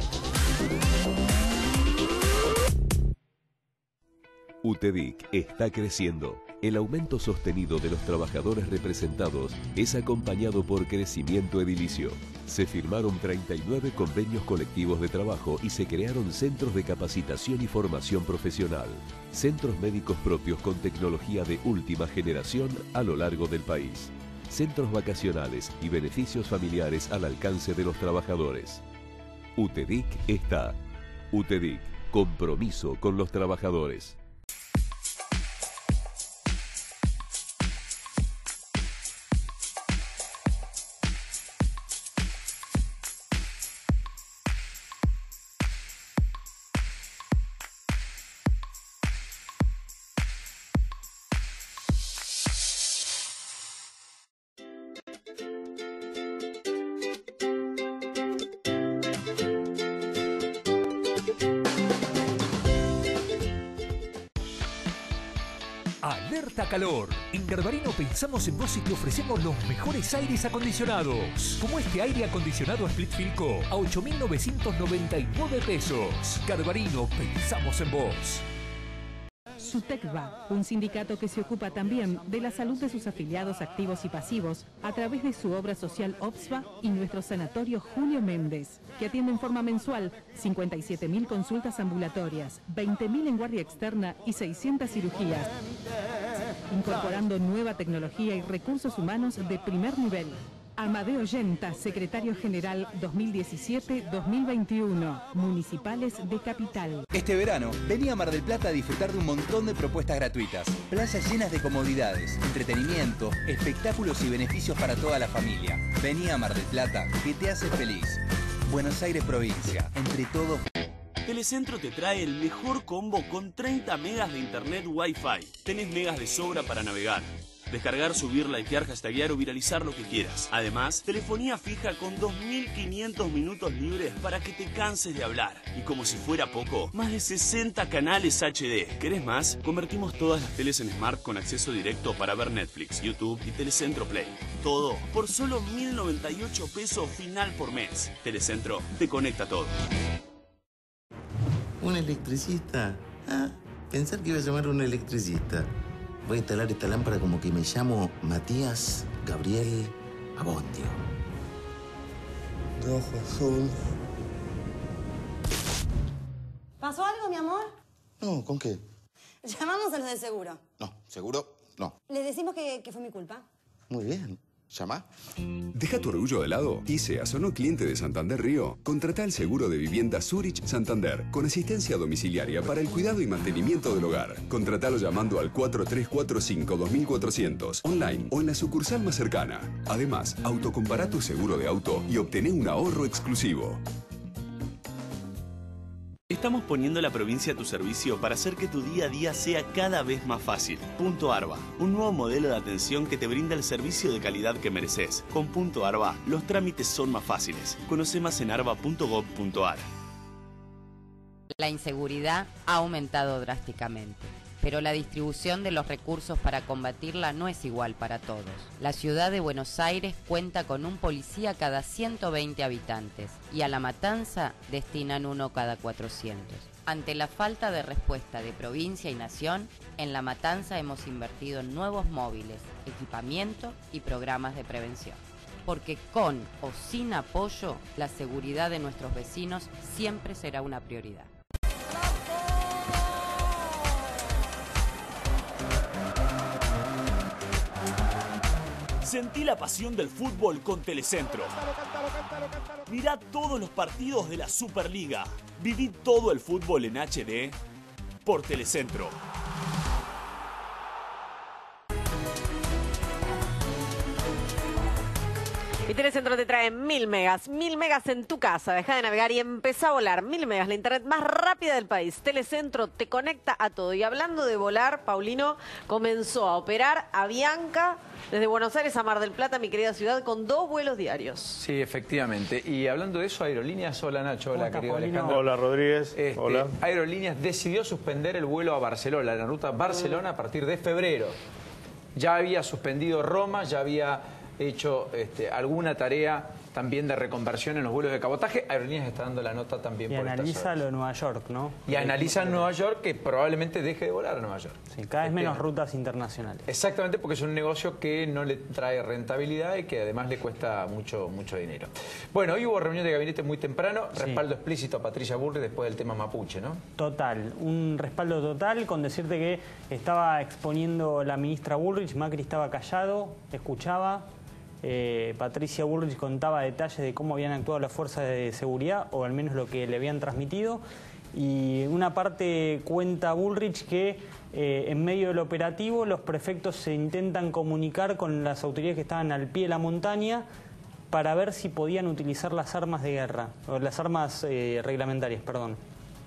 UTEDIC está creciendo. El aumento sostenido de los trabajadores representados es acompañado por crecimiento edilicio. Se firmaron 39 convenios colectivos de trabajo y se crearon centros de capacitación y formación profesional. Centros médicos propios con tecnología de última generación a lo largo del país. Centros vacacionales y beneficios familiares al alcance de los trabajadores. UTEDIC está. UTEDIC, compromiso con los trabajadores. Alerta Calor. En Garbarino pensamos en vos y te ofrecemos los mejores aires acondicionados. Como este aire acondicionado Split Filco a 8.999 pesos. Garbarino, pensamos en vos. SUTECBA, un sindicato que se ocupa también de la salud de sus afiliados activos y pasivos a través de su obra social OPSBA y nuestro sanatorio Julio Méndez, que atiende en forma mensual 57.000 consultas ambulatorias, 20.000 en guardia externa y 600 cirugías, incorporando nueva tecnología y recursos humanos de primer nivel. Amadeo Yenta, secretario general 2017-2021, Municipales de Capital. Este verano, vení a Mar del Plata a disfrutar de un montón de propuestas gratuitas. Playas llenas de comodidades, entretenimiento, espectáculos y beneficios para toda la familia. Vení a Mar del Plata, que te hace feliz. Buenos Aires provincia, entre todos. Telecentro te trae el mejor combo con 30 megas de internet Wi-Fi. Tenés megas de sobra para navegar. Descargar, subir, likear, hashtaguear o viralizar lo que quieras. Además, telefonía fija con 2.500 minutos libres para que te canses de hablar. Y como si fuera poco, más de 60 canales HD. ¿Querés más? Convertimos todas las teles en Smart con acceso directo para ver Netflix, YouTube y Telecentro Play. Todo por solo 1.098 pesos final por mes. Telecentro te conecta todo. ¿Un electricista? Ah, pensar que iba a llamar a un electricista. Voy a instalar esta lámpara como que me llamo Matías Gabriel Abondio. De ojo azul. ¿Pasó algo, mi amor? No, ¿con qué? Llamamos a los de seguro. No, seguro no. Les decimos que fue mi culpa. Muy bien. ¿Llama? Deja tu orgullo de lado y seas o no cliente de Santander Río. Contrata el seguro de vivienda Zurich Santander con asistencia domiciliaria para el cuidado y mantenimiento del hogar. Contratalo llamando al 4345-2400 online o en la sucursal más cercana. Además, autocompará tu seguro de auto y obtené un ahorro exclusivo. Estamos poniendo la provincia a tu servicio para hacer que tu día a día sea cada vez más fácil. Punto Arba, un nuevo modelo de atención que te brinda el servicio de calidad que mereces. Con Punto Arba, los trámites son más fáciles. Conoce más en arba.gov.ar. La inseguridad ha aumentado drásticamente, pero la distribución de los recursos para combatirla no es igual para todos. La ciudad de Buenos Aires cuenta con un policía cada 120 habitantes y a La Matanza destinan uno cada 400. Ante la falta de respuesta de provincia y nación, en La Matanza hemos invertido en nuevos móviles, equipamiento y programas de prevención. Porque con o sin apoyo, la seguridad de nuestros vecinos siempre será una prioridad. Sentí la pasión del fútbol con Telecentro. Mirá todos los partidos de la Superliga. Viví todo el fútbol en HD por Telecentro. Y Telecentro te trae 1000 megas. 1000 megas en tu casa. Deja de navegar y empezá a volar. 1000 megas, la internet más rápida del país. Telecentro te conecta a todo. Y hablando de volar, Paulino comenzó a operar Avianca desde Buenos Aires a Mar del Plata, mi querida ciudad, con 2 vuelos diarios. Sí, efectivamente. Y hablando de eso, Aerolíneas, hola Nacho, hola querido Alejandro. Hola Rodríguez, hola. Aerolíneas decidió suspender el vuelo a Barcelona, la ruta Barcelona a partir de febrero. Ya había suspendido Roma, ya había hecho alguna tarea también de reconversión en los vuelos de cabotaje. Aerolíneas está dando la nota también y por analiza lo de Nueva York, ¿no? Y analiza en Nueva York que probablemente deje de volar a Nueva York. Sí, cada vez menos rutas internacionales. Exactamente, porque es un negocio que no le trae rentabilidad y que además le cuesta mucho dinero. Bueno, hoy hubo reunión de gabinete muy temprano, respaldo explícito a Patricia Bullrich después del tema mapuche, ¿no? Total, un respaldo total, con decirte que estaba exponiendo la ministra Bullrich, Macri estaba callado, escuchaba. Patricia Bullrich contaba detalles de cómo habían actuado las fuerzas de seguridad, o al menos lo que le habían transmitido. Y una parte cuenta Bullrich que en medio del operativo los prefectos se intentan comunicar con las autoridades que estaban al pie de la montaña para ver si podían utilizar las armas de guerra, o las armas reglamentarias, perdón,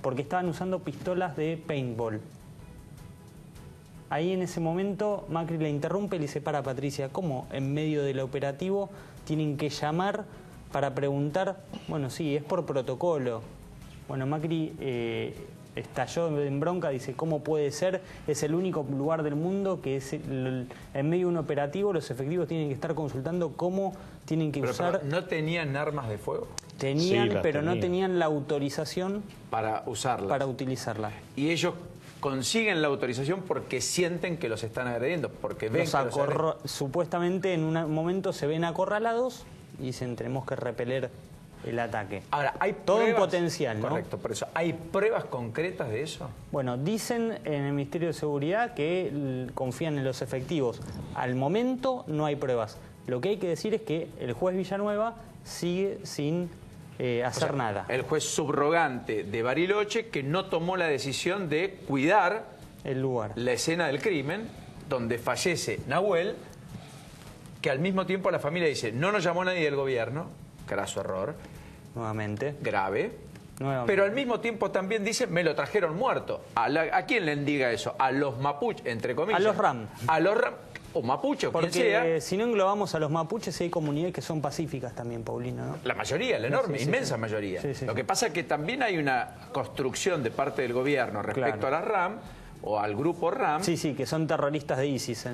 porque estaban usando pistolas de paintball. Ahí en ese momento Macri le interrumpe y le dice: para Patricia, ¿cómo en medio del operativo tienen que llamar para preguntar? Bueno, sí, es por protocolo. Bueno, Macri estalló en bronca, dice, ¿cómo puede ser? Es el único lugar del mundo que es en medio de un operativo los efectivos tienen que estar consultando cómo tienen que usar... ¿No tenían armas de fuego? Tenían, sí, pero no tenían la autorización para usarlas. Para utilizarla. Y ellos consiguen la autorización porque sienten que los están agrediendo, porque ven que supuestamente en un momento se ven acorralados y dicen, tenemos que repeler el ataque. Ahora, hay todo pruebas, en potencial, ¿no? Correcto, por eso. ¿Hay pruebas concretas de eso? Bueno, dicen en el Ministerio de Seguridad que confían en los efectivos. Al momento no hay pruebas. Lo que hay que decir es que el juez Villanueva sigue sin hacer nada. El juez subrogante de Bariloche que no tomó la decisión de cuidar el lugar, la escena del crimen, donde fallece Nahuel, que al mismo tiempo la familia dice, no nos llamó nadie del gobierno, graso error. Nuevamente. Grave. Nuevamente. Pero al mismo tiempo también dice, me lo trajeron muerto. ¿A quién le diga eso? A los mapuches, entre comillas. A los RAM. A los RAM. O mapuche, o porque quien sea. Si no englobamos a los mapuches, hay comunidades que son pacíficas también, Paulino, ¿no? La mayoría, la enorme, sí, inmensa mayoría. Sí, sí, Lo que pasa es que también hay una construcción de parte del gobierno respecto a la RAM o al grupo RAM. Sí, sí, que son terroristas de ISIS.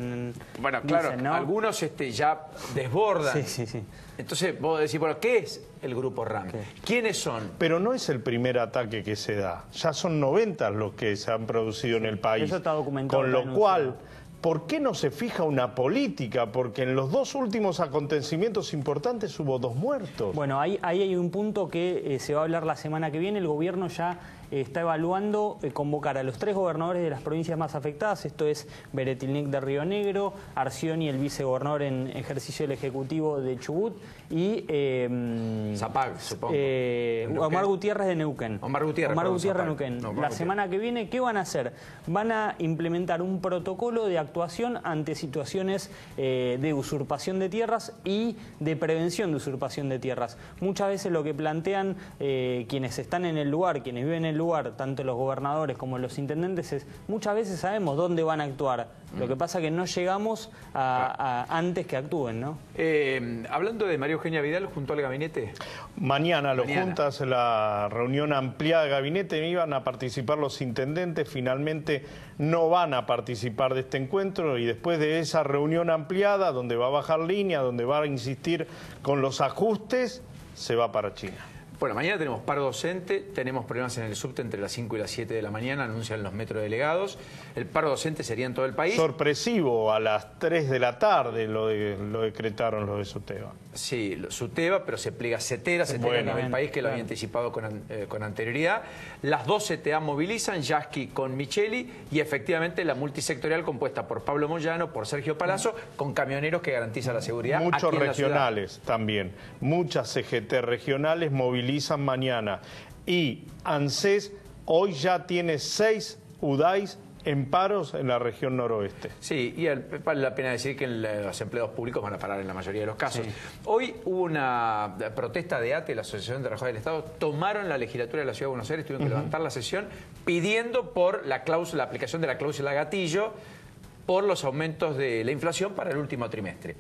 Bueno, claro, dicen, ¿no? algunos ya desbordan. Sí, sí, sí. Entonces vos decís, bueno, ¿qué es el grupo RAM? ¿Quiénes son? Pero no es el primer ataque que se da. Ya son 90 los que se han producido en el país. Eso está documentado. Con lo cual, ¿por qué no se fija una política? Porque en los dos últimos acontecimientos importantes hubo 2 muertos. Bueno, ahí hay un punto que se va a hablar la semana que viene. El gobierno ya está evaluando convocar a los 3 gobernadores de las provincias más afectadas. Esto es Beretilnec de Río Negro, Arcioni, el vicegobernador en ejercicio del Ejecutivo de Chubut, y Zapag, supongo. Omar Gutiérrez de Neuquén. Omar Gutiérrez de Neuquén. La semana que viene, ¿qué van a hacer? Van a implementar un protocolo de actuación ante situaciones de usurpación de tierras y de prevención de usurpación de tierras. Muchas veces lo que plantean quienes están en el lugar, quienes viven en el lugar, tanto los gobernadores como los intendentes, es muchas veces sabemos dónde van a actuar. Lo que pasa es que no llegamos antes que actúen, ¿no? Hablando de María Eugenia Vidal junto al gabinete. Mañana lo juntas, la reunión ampliada de gabinete, iban a participar los intendentes, finalmente no van a participar de este encuentro y después de esa reunión ampliada, donde va a bajar línea, donde va a insistir con los ajustes, se va para China. Bueno, mañana tenemos paro docente, tenemos problemas en el subte entre las 5 y las 7 de la mañana, anuncian los metrodelegados. El paro docente sería en todo el país. Sorpresivo, a las 3 de la tarde lo decretaron los de SUTEBA. Sí, SUTEBA, pero se pliega CETERA, en el país, que lo había anticipado con anterioridad. Las 2 CTA movilizan, Yasky con Micheli, y efectivamente la multisectorial compuesta por Pablo Moyano, por Sergio Palazzo, con camioneros que garantizan la seguridad. Muchos regionales también, muchas CGT regionales movilizan mañana. Y ANSES hoy ya tiene 6 UDAIs en paros en la región noroeste. Sí, y vale la pena decir que los empleados públicos van a parar en la mayoría de los casos. Sí. Hoy hubo una protesta de ATE, la Asociación de Trabajadores del Estado, tomaron la legislatura de la Ciudad de Buenos Aires, tuvieron que levantar la sesión pidiendo por la aplicación de la cláusula gatillo por los aumentos de la inflación para el último trimestre.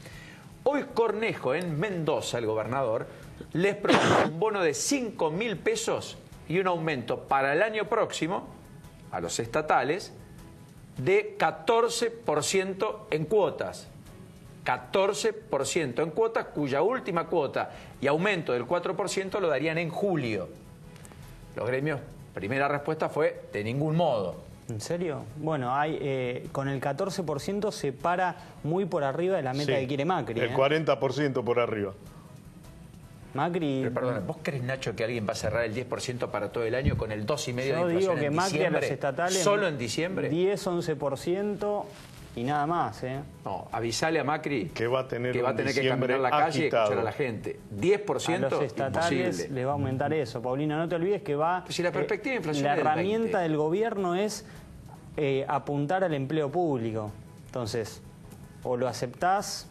Hoy Cornejo, en Mendoza, el gobernador, les propuso un bono de 5.000 pesos y un aumento para el año próximo, a los estatales, de 14% en cuotas. 14% en cuotas, cuya última cuota y aumento del 4% lo darían en julio. Los gremios, primera respuesta fue, de ningún modo. ¿En serio? Bueno, con el 14% se para muy por arriba de la meta que quiere Macri. El 40% por arriba. Macri... Pero perdona, ¿vos crees, Nacho, que alguien va a cerrar el 10% para todo el año con el 2,5% de inflación? Yo digo que en Macri diciembre, a los estatales... ¿Solo en diciembre? 10, 11% y nada más, No, avisale a Macri que va a tener que caminar la calle y escuchar a la gente. 10%, a los estatales imposible. les va a aumentar eso. Paulina, no te olvides que va... Pero si la perspectiva de inflación la es del herramienta 20. del gobierno es apuntar al empleo público. Entonces, o lo aceptás,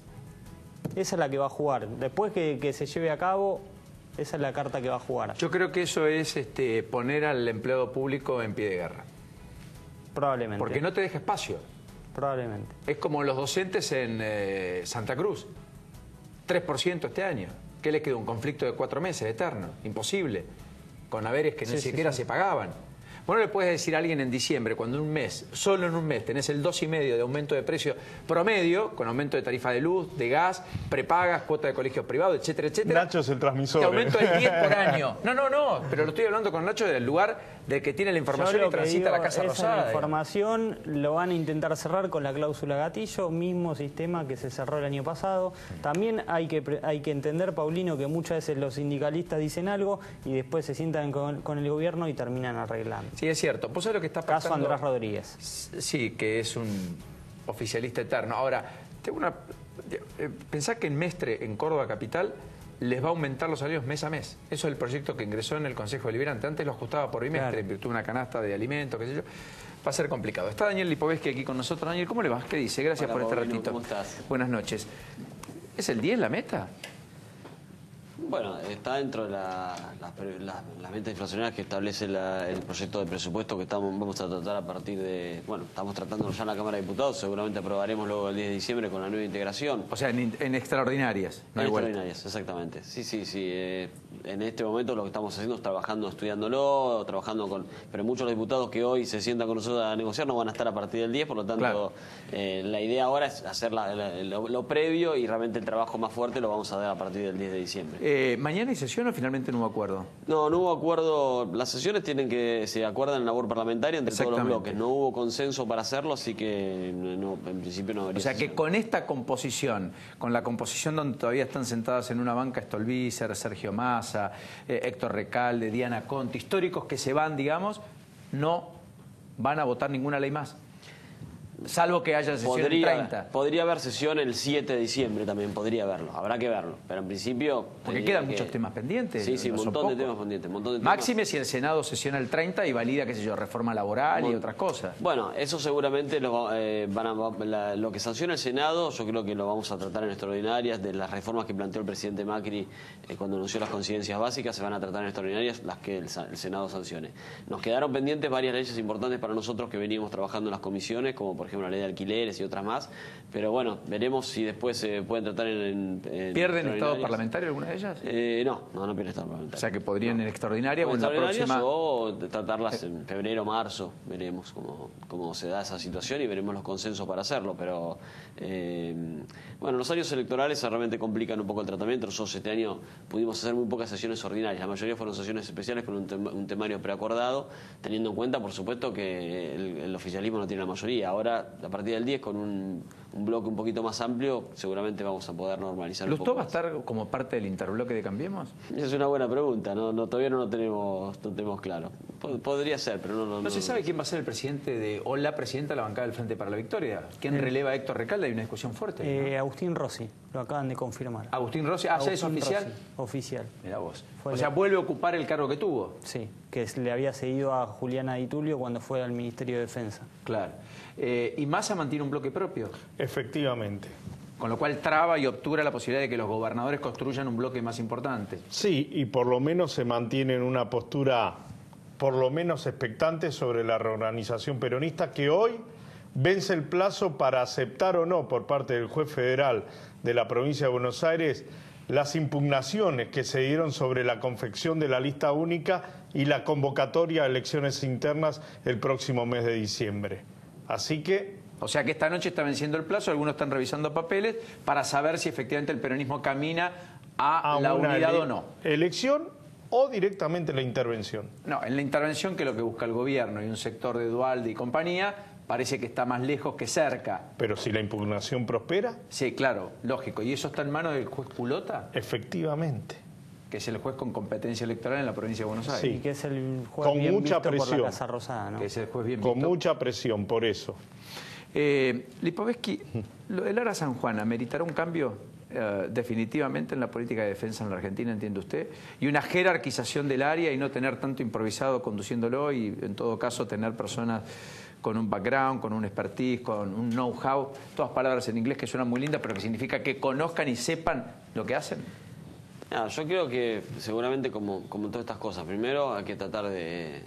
esa es la que va a jugar. Después que se lleve a cabo... Esa es la carta que va a jugar. Yo creo que eso es poner al empleado público en pie de guerra. Probablemente. Porque no te deja espacio. Probablemente. Es como los docentes en Santa Cruz. 3% este año. ¿Qué les quedó? Un conflicto de 4 meses, eterno. Imposible. Con haberes que ni siquiera se pagaban. Vos no le puedes decir a alguien en diciembre, cuando en un mes, solo en un mes, tenés el 2,5% de aumento de precio promedio, con aumento de tarifa de luz, de gas, prepagas, cuota de colegios privados, etcétera, etcétera. Nacho es el transmisor. Te aumento del 10 por año. No, pero lo estoy hablando con Nacho del lugar del que tiene la información y transita a la Casa Rosada. La información lo van a intentar cerrar con la cláusula gatillo, mismo sistema que se cerró el año pasado. También hay que entender, Paulino, que muchas veces los sindicalistas dicen algo y después se sientan con el gobierno y terminan arreglando. Sí, es cierto. ¿Vos sabés lo que está pasando? Caso Andrés Rodríguez. Sí, que es un oficialista eterno. Ahora, pensá que en Mestre, en Córdoba capital, les va a aumentar los salarios mes a mes. Eso es el proyecto que ingresó en el Consejo Deliberante. Antes lo ajustaba por bimestre, en virtud de una canasta de alimentos, qué sé yo. Va a ser complicado. Está Daniel Lipovetsky aquí con nosotros. Daniel, ¿cómo le va? ¿Qué dice? Gracias por este ratito. ¿Cómo estás? Buenas noches. ¿Es el 10 la meta? Bueno, está dentro de las metas inflacionarias que establece el proyecto de presupuesto que vamos a tratar a partir de... Bueno, estamos tratándolo ya en la Cámara de Diputados, seguramente aprobaremos luego el 10 de diciembre con la nueva integración. O sea, en extraordinarias. En extraordinarias, exactamente. Sí. En este momento lo que estamos haciendo es trabajando, estudiándolo, trabajando con... Pero muchos de los diputados que hoy se sientan con nosotros a negociar no van a estar a partir del 10, por lo tanto, claro. La idea ahora es hacer lo previo y realmente el trabajo más fuerte lo vamos a dar a partir del 10 de diciembre. ¿Mañana hay sesión o finalmente no hubo acuerdo? No hubo acuerdo. Las sesiones se acuerdan en labor parlamentaria entre todos los bloques. No hubo consenso para hacerlo, así que en principio no habría. O sea que con esta composición, con la composición donde todavía están sentadas en una banca Stolbizer, Sergio Massa, Héctor Recalde, Diana Conti, históricos que se van, digamos, no van a votar ninguna ley más. Salvo que haya sesión el 30. Podría haber sesión el 7 de diciembre también, podría haberlo. Habrá que verlo. Pero en principio... Porque quedan muchos temas pendientes. Sí, un montón de temas pendientes. Máxime si el Senado sesiona el 30 y valida, qué sé yo, reforma laboral y otras cosas. Bueno, eso seguramente lo que sanciona el Senado, yo creo que lo vamos a tratar en extraordinarias. De las reformas que planteó el presidente Macri cuando anunció las coincidencias básicas, se van a tratar en extraordinarias las que el Senado sancione. Nos quedaron pendientes varias leyes importantes para nosotros que veníamos trabajando en las comisiones, como por ejemplo la ley de alquileres y otras más, pero bueno, veremos si después se pueden tratar en ¿Pierden estado parlamentario alguna de ellas? No pierde estado parlamentario. O sea que podrían en extraordinaria o en la próxima... o tratarlas en febrero, marzo, veremos cómo se da esa situación y veremos los consensos para hacerlo, pero bueno, los años electorales realmente complican un poco el tratamiento. Nosotros este año pudimos hacer muy pocas sesiones ordinarias, la mayoría fueron sesiones especiales con un temario preacordado, teniendo en cuenta, por supuesto, que el oficialismo no tiene la mayoría. Ahora, a partir del 10, con un bloque un poquito más amplio, seguramente vamos a poder normalizar un poco. ¿Lustó va a estar como parte del interbloque de Cambiemos? Es una buena pregunta, todavía no lo tenemos claro. Podría ser, pero no se sabe quién va a ser el presidente o la presidenta de la bancada del Frente para la Victoria. ¿Quién releva a Héctor Recalde? Hay una discusión fuerte. Agustín Rossi, lo acaban de confirmar. ¿Agustín Rossi? ¿Ya es oficial? Rossi, oficial. Mirá vos. O sea, vuelve a ocupar el cargo que tuvo. Sí, que le había seguido a Juliana Di Tulio cuando fue al Ministerio de Defensa. Claro. ¿Y Massa mantiene un bloque propio? Efectivamente. Con lo cual traba y obtura la posibilidad de que los gobernadores construyan un bloque más importante. Sí, y por lo menos se mantiene en una postura por lo menos expectante sobre la reorganización peronista, que hoy vence el plazo para aceptar o no por parte del juez federal de la provincia de Buenos Aires las impugnaciones que se dieron sobre la confección de la lista única y la convocatoria a elecciones internas el próximo mes de diciembre. Así que... O sea que esta noche está venciendo el plazo, algunos están revisando papeles para saber si efectivamente el peronismo camina a la unidad o no. ¿Elección o directamente la intervención? No, en la intervención, que es lo que busca el gobierno y un sector de Duhalde y compañía, parece que está más lejos que cerca. ¿Pero si la impugnación prospera? Sí, claro, lógico. ¿Y eso está en manos del juez Culota? Efectivamente. Que es el juez con competencia electoral en la provincia de Buenos Aires. Sí, y que es el juez con bien mucha visto presión. por la Casa Rosada, ¿no? Que es el juez bien con visto. Mucha presión, por eso. Lipovetsky, lo del Ara San Juan, ¿ameritará un cambio definitivamente en la política de defensa en la Argentina, entiende usted? Y una jerarquización del área y no tener tanto improvisado conduciéndolo y, en todo caso, tener personas con un background, con un expertise, con un know-how, todas palabras en inglés que suenan muy lindas, pero que significa que conozcan y sepan lo que hacen. Yo creo que seguramente como todas estas cosas, primero hay que tratar de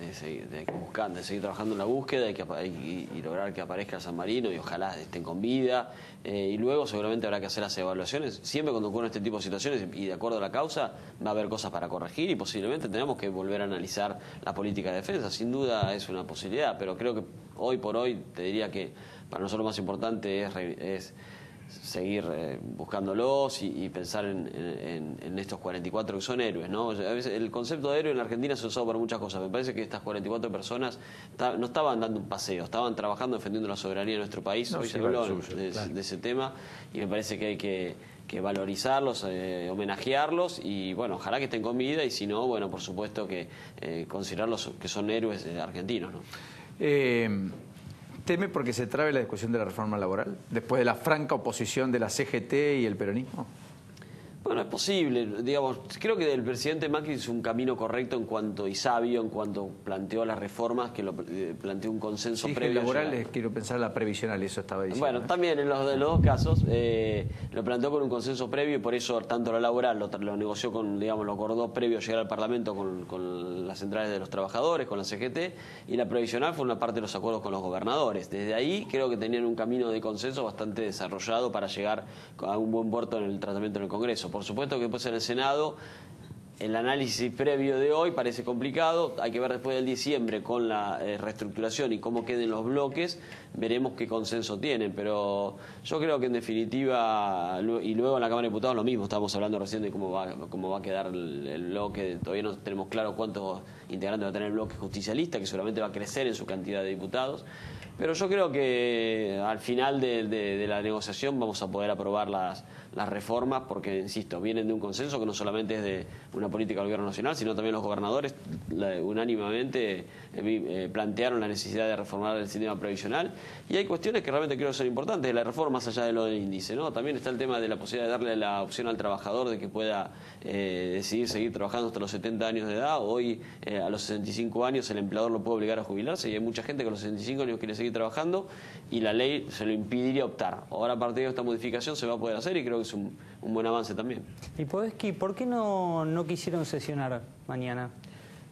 de seguir trabajando en la búsqueda y lograr que aparezca San Marino y ojalá estén con vida. Y luego seguramente habrá que hacer las evaluaciones. Siempre cuando ocurren este tipo de situaciones y de acuerdo a la causa va a haber cosas para corregir y posiblemente tenemos que volver a analizar la política de defensa. Sin duda es una posibilidad, pero creo que hoy por hoy te diría que para nosotros lo más importante es seguir buscándolos y pensar en estos 44 que son héroes, ¿no? A veces el concepto de héroe en la Argentina se ha usado para muchas cosas. Me parece que estas 44 personas no estaban dando un paseo, estaban trabajando defendiendo la soberanía de nuestro país. Hoy se habló de ese tema y me parece que hay que valorizarlos, homenajearlos y bueno, ojalá que estén con vida y si no, bueno, por supuesto que considerarlos que son héroes argentinos, ¿no? ¿Teme porque se trabe la discusión de la reforma laboral después de la franca oposición de la CGT y el peronismo? Bueno, es posible, digamos, creo que el presidente Macri hizo un camino correcto y sabio en cuanto planteó las reformas, que planteó un consenso previo. Laborales, quiero pensar la previsional, eso estaba diciendo. Bueno, también en los dos casos lo planteó con un consenso previo y por eso tanto la laboral lo negoció lo acordó previo a llegar al Parlamento con las centrales de los trabajadores, con la CGT, y la previsional fue una parte de los acuerdos con los gobernadores. Desde ahí creo que tenían un camino de consenso bastante desarrollado para llegar a un buen puerto en el tratamiento en el Congreso. Por supuesto que después en el Senado el análisis previo de hoy parece complicado, hay que ver después del diciembre con la reestructuración y cómo queden los bloques, veremos qué consenso tienen, pero yo creo que en definitiva, y luego en la Cámara de Diputados lo mismo, estábamos hablando recién de cómo va a quedar el bloque, todavía no tenemos claro cuántos integrantes va a tener el bloque justicialista, que seguramente va a crecer en su cantidad de diputados. Pero yo creo que al final de la negociación vamos a poder aprobar las reformas porque, insisto, vienen de un consenso que no solamente es de una política del Gobierno Nacional, sino también los gobernadores unánimemente plantearon la necesidad de reformar el sistema previsional y hay cuestiones que realmente creo que son importantes de la reforma más allá de lo del índice, ¿no? También está el tema de la posibilidad de darle la opción al trabajador de que pueda decidir seguir trabajando hasta los 70 años de edad. Hoy, a los 65 años, el empleador lo puede obligar a jubilarse y hay mucha gente que a los 65 años quiere seguir trabajando y la ley se lo impediría optar. Ahora a partir de esta modificación se va a poder hacer y creo que es un buen avance también. Y Podesky, ¿por qué no quisieron sesionar mañana?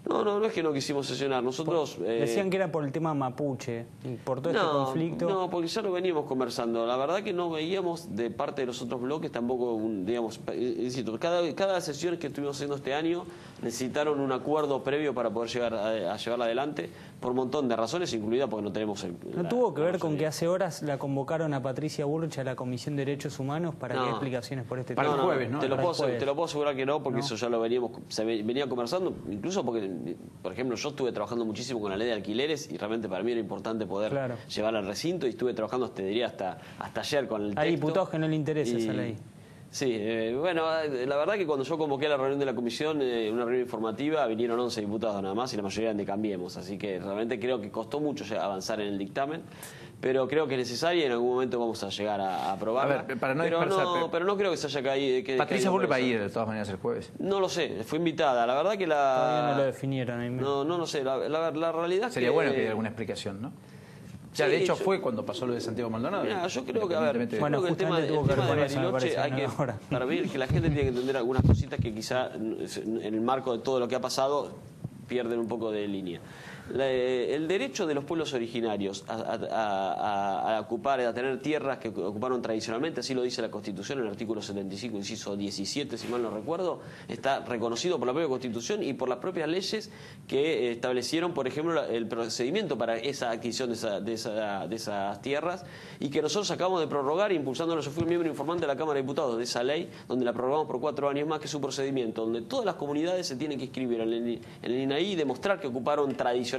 No es que no quisimos sesionar. Nosotros decían que era por el tema mapuche, y por todo este conflicto. No, porque ya lo veníamos conversando. La verdad que no veíamos de parte de los otros bloques tampoco, digamos, insisto, cada sesión que estuvimos haciendo este año necesitaron un acuerdo previo para poder llegar a llevarla adelante por un montón de razones, incluida porque no tenemos ¿No tuvo que ver con que hace horas la convocaron a Patricia Bullrich a la Comisión de Derechos Humanos para que dé explicaciones por este tema? Para el jueves, ¿no? Te lo puedo asegurar que no, porque eso ya lo venía conversando, incluso porque, por ejemplo, yo estuve trabajando muchísimo con la ley de alquileres y realmente para mí era importante poder llevarla al recinto y estuve trabajando, te diría, hasta ayer con el texto. Hay diputados que no le interesa esa ley. Sí, bueno, la verdad que cuando yo convoqué la reunión de la comisión, una reunión informativa, vinieron 11 diputados nada más y la mayoría eran de Cambiemos, así que realmente creo que costó mucho avanzar en el dictamen, pero creo que es necesaria y en algún momento vamos a llegar a aprobarla. A ver, para no pero no creo que se haya caído. Patricia Bullrich va a ir de todas maneras el jueves. No lo sé, fue invitada, la verdad que Todavía no lo definieron. No lo sé, la realidad sería bueno que haya alguna explicación, ¿no? Ya, de hecho, fue cuando pasó lo de Santiago Maldonado. Mira, yo creo que, bueno, el tema de Bariloche hay que, para ver que la gente tiene que entender algunas cositas que quizá en el marco de todo lo que ha pasado pierden un poco de línea. El derecho de los pueblos originarios a ocupar, a tener tierras que ocuparon tradicionalmente, así lo dice la Constitución en el artículo 75, inciso 17, si mal no recuerdo, está reconocido por la propia Constitución y por las propias leyes que establecieron, por ejemplo, el procedimiento para esa adquisición de esas tierras y que nosotros acabamos de prorrogar impulsándolo. Yo fui miembro informante de la Cámara de Diputados de esa ley, donde la prorrogamos por 4 años más, que es un procedimiento donde todas las comunidades se tienen que inscribir en el INAI y demostrar que ocuparon tradicionalmente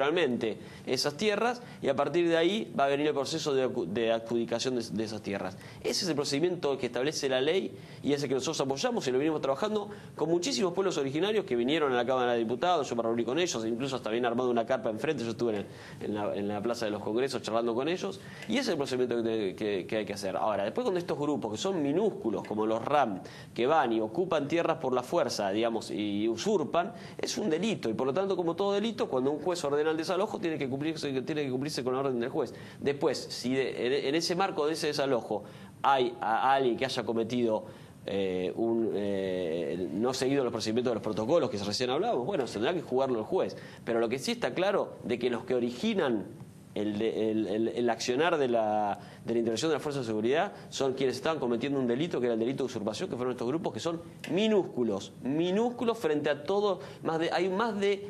esas tierras y a partir de ahí va a venir el proceso de adjudicación de esas tierras. Ese es el procedimiento que establece la ley y ese que nosotros apoyamos y lo venimos trabajando con muchísimos pueblos originarios que vinieron a la Cámara de Diputados, yo me reuní con ellos, incluso hasta bien armado una carpa enfrente, yo estuve en la Plaza de los Congresos charlando con ellos y ese es el procedimiento que hay que hacer. Ahora, después cuando estos grupos que son minúsculos, como los RAM, que van y ocupan tierras por la fuerza, digamos, y usurpan, es un delito y por lo tanto, como todo delito, cuando un juez ordena el desalojo tiene que cumplirse con la orden del juez. Después, si en ese marco de ese desalojo hay a alguien que haya cometido no seguido los procedimientos de los protocolos que recién hablábamos, bueno, se tendrá que jugarlo el juez. Pero lo que sí está claro de que los que originan el accionar de la intervención de las fuerzas de seguridad son quienes estaban cometiendo un delito, que era el delito de usurpación, que fueron estos grupos que son minúsculos frente a todo. Hay más de,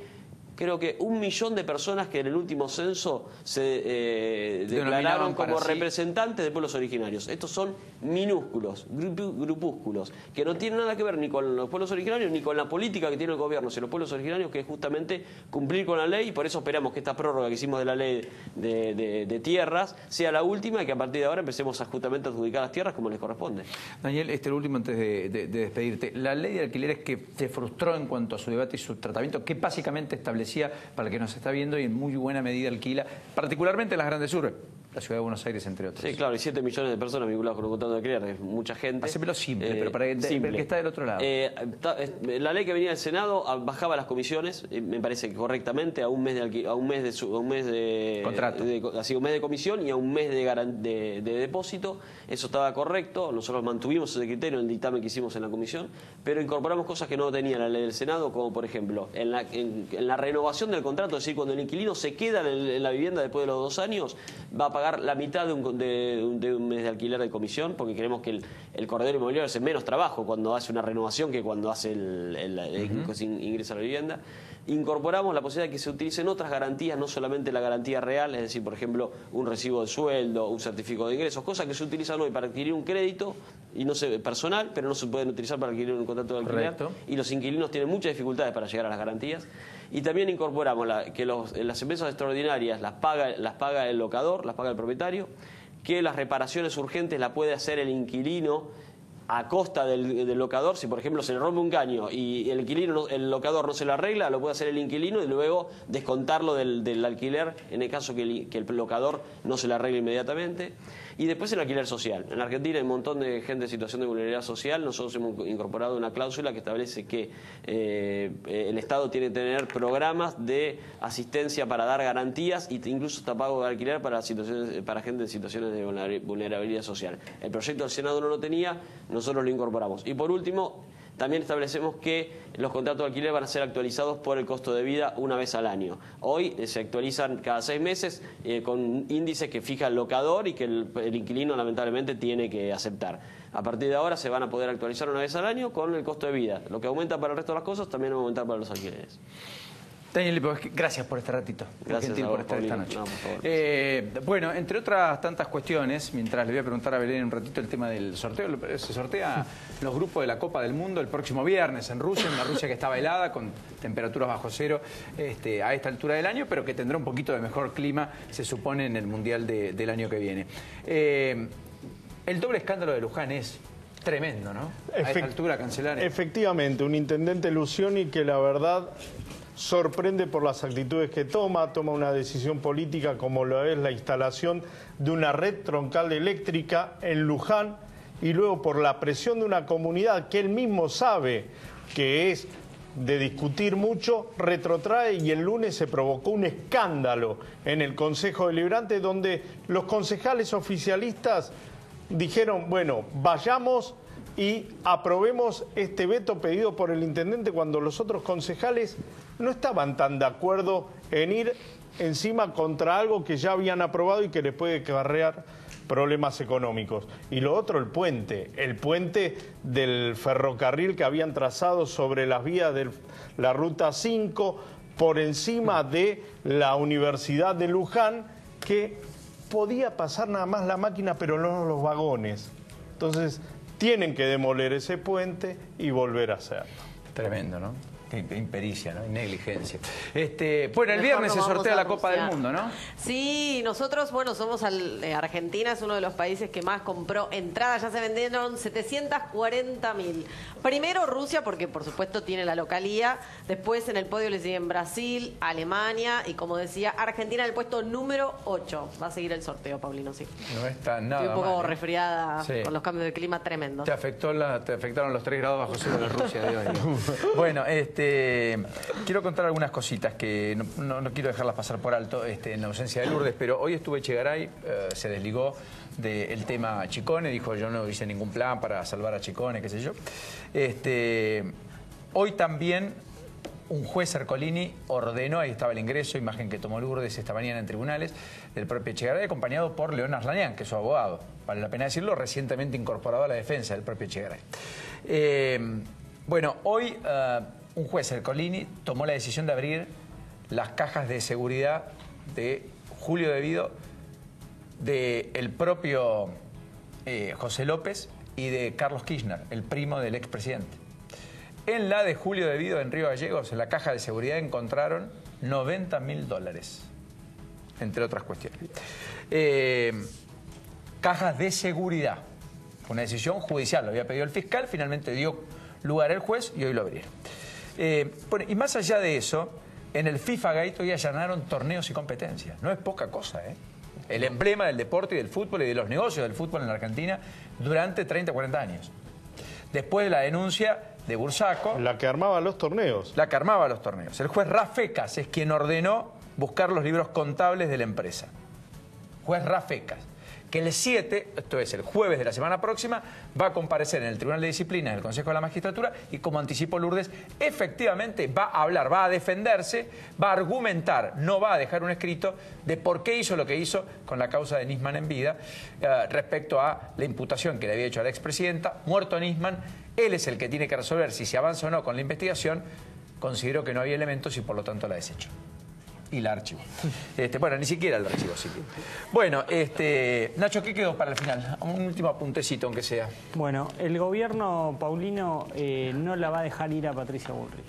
creo que 1 millón de personas que en el último censo se declararon como representantes de pueblos originarios. Estos son minúsculos, grupúsculos, que no tienen nada que ver ni con los pueblos originarios ni con la política que tiene el gobierno hacia los pueblos originarios, que es justamente cumplir con la ley, y por eso esperamos que esta prórroga que hicimos de la ley de tierras sea la última y que a partir de ahora empecemos justamente a adjudicar las tierras como les corresponde. Daniel, el último antes de despedirte. La ley de alquileres que se frustró en cuanto a su debate y su tratamiento, que básicamente establecía, para el que nos está viendo y en muy buena medida alquila, particularmente en las grandes urbes, la ciudad de Buenos Aires, entre otros. Sí, claro, y 7 millones de personas vinculadas con un contrato de alquiler, es mucha gente. Hacémelo simple, pero para el que está del otro lado. La ley que venía del Senado bajaba las comisiones, me parece que correctamente, a un mes de contrato, así un mes de comisión y a un mes de depósito. Eso estaba correcto, nosotros mantuvimos ese criterio en el dictamen que hicimos en la comisión, pero incorporamos cosas que no tenía la ley del Senado, como por ejemplo, en la renovación del contrato, es decir, cuando el inquilino se queda en la vivienda después de los 2 años, va a pagar la mitad de un mes de alquiler de comisión, porque queremos que el corredor inmobiliario hace menos trabajo cuando hace una renovación que cuando hace ingresa a la vivienda. Incorporamos la posibilidad de que se utilicen otras garantías, no solamente la garantía real, es decir, por ejemplo, un recibo de sueldo, un certificado de ingresos, cosas que se utilizan hoy para adquirir un crédito y personal, pero no se pueden utilizar para adquirir un contrato de alquiler. Correcto. Y los inquilinos tienen muchas dificultades para llegar a las garantías. Y también incorporamos que las empresas extraordinarias las paga el locador, las paga el propietario, que las reparaciones urgentes las puede hacer el inquilino a costa del locador. Si por ejemplo se le rompe un caño y el locador no se lo arregla, lo puede hacer el inquilino y luego descontarlo del alquiler en el caso que el locador no se lo arregle inmediatamente. Y después el alquiler social. En Argentina hay un montón de gente en situación de vulnerabilidad social. Nosotros hemos incorporado una cláusula que establece que el Estado tiene que tener programas de asistencia para dar garantías e incluso hasta pago de alquiler para gente en situaciones de vulnerabilidad social. El proyecto del Senado no lo tenía, nosotros lo incorporamos. Y por último, también establecemos que los contratos de alquiler van a ser actualizados por el costo de vida una vez al año. Hoy se actualizan cada 6 meses con índices que fija el locador y que el inquilino lamentablemente tiene que aceptar. A partir de ahora se van a poder actualizar una vez al año con el costo de vida. Lo que aumenta para el resto de las cosas también va a aumentar para los alquileres. Daniel, gracias por este ratito. Gracias a vos, por estar esta Paulino. noche. No, por favor. Bueno, entre otras tantas cuestiones, mientras le voy a preguntar a Belén un ratito el tema del sorteo, se sortea los grupos de la Copa del Mundo el próximo viernes en Rusia, una Rusia que está helada, con temperaturas bajo cero a esta altura del año, pero que tendrá un poquito de mejor clima, se supone, en el Mundial del año que viene. El doble escándalo de Luján es tremendo, ¿no? A esta altura cancelar. Efectivamente, un intendente Lucioni que la verdad sorprende por las actitudes que toma una decisión política como lo es la instalación de una red troncal eléctrica en Luján y luego por la presión de una comunidad que él mismo sabe que es de discutir mucho, retrotrae y el lunes se provocó un escándalo en el Consejo Deliberante donde los concejales oficialistas dijeron, bueno, vayamos y aprobemos este veto pedido por el intendente cuando los otros concejales no estaban tan de acuerdo en ir encima contra algo que ya habían aprobado y que les puede acarrear problemas económicos. Y lo otro, el puente del ferrocarril que habían trazado sobre las vías de la Ruta 5 por encima de la Universidad de Luján, que podía pasar nada más la máquina pero no los vagones. Entonces tienen que demoler ese puente y volver a hacerlo. Tremendo, ¿no? Impericia, ¿no? Y negligencia. Bueno, el viernes se sortea la Copa del Mundo, ¿no? Sí, nosotros, bueno, somos Argentina, es uno de los países que más compró entradas, ya se vendieron 740.000. Primero Rusia, porque por supuesto tiene la localía, después en el podio le siguen Brasil, Alemania y como decía, Argentina en el puesto número 8. Va a seguir el sorteo, Paulino, sí. No está nada Estoy un poco mal, resfriada con los cambios de clima tremendos. Te afectaron los 3 grados bajo cero de Rusia de hoy. Bueno, Quiero contar algunas cositas que no quiero dejarlas pasar por alto en la ausencia de Lourdes, pero hoy estuvo Echegaray, se desligó del tema Chicone, dijo yo no hice ningún plan para salvar a Chicone, qué sé yo. Hoy también un juez Ercolini ordenó, ahí estaba el ingreso, imagen que tomó Lourdes esta mañana en tribunales, del propio Echegaray, acompañado por León Arlanián, que es su abogado, vale la pena decirlo, recientemente incorporado a la defensa del propio Echegaray. Bueno, hoy un juez Ercolini tomó la decisión de abrir las cajas de seguridad de Julio De Vido, del propio José López y de Carlos Kirchner, el primo del expresidente. En la de Julio De Vido en Río Gallegos, en la caja de seguridad encontraron $90.000, entre otras cuestiones. Cajas de seguridad. Fue una decisión judicial, lo había pedido el fiscal, finalmente dio lugar el juez y hoy lo abrieron. Y más allá de eso, en el FIFA Gate hoy allanaron torneos y competencias. No es poca cosa, ¿eh? El emblema del deporte y del fútbol y de los negocios del fútbol en la Argentina durante 30 o 40 años. Después de la denuncia de Bursaco. La que armaba los torneos. La que armaba los torneos. El juez Rafecas es quien ordenó buscar los libros contables de la empresa. Juez Rafecas. Que el 7, esto es el jueves de la semana próxima, va a comparecer en el Tribunal de Disciplina del Consejo de la Magistratura y, como anticipó Lourdes, efectivamente va a hablar, va a defenderse, va a argumentar, no va a dejar un escrito de por qué hizo lo que hizo con la causa de Nisman en vida respecto a la imputación que le había hecho a la expresidenta. Muerto Nisman, él es el que tiene que resolver si se avanza o no con la investigación. Consideró que no había elementos y por lo tanto la desechó. Y la archivó. Bueno, ni siquiera el archivo, sí. Bueno, Nacho, ¿qué quedó para el final? Un último apuntecito, aunque sea. Bueno, el gobierno, Paulino, no la va a dejar ir a Patricia Bullrich.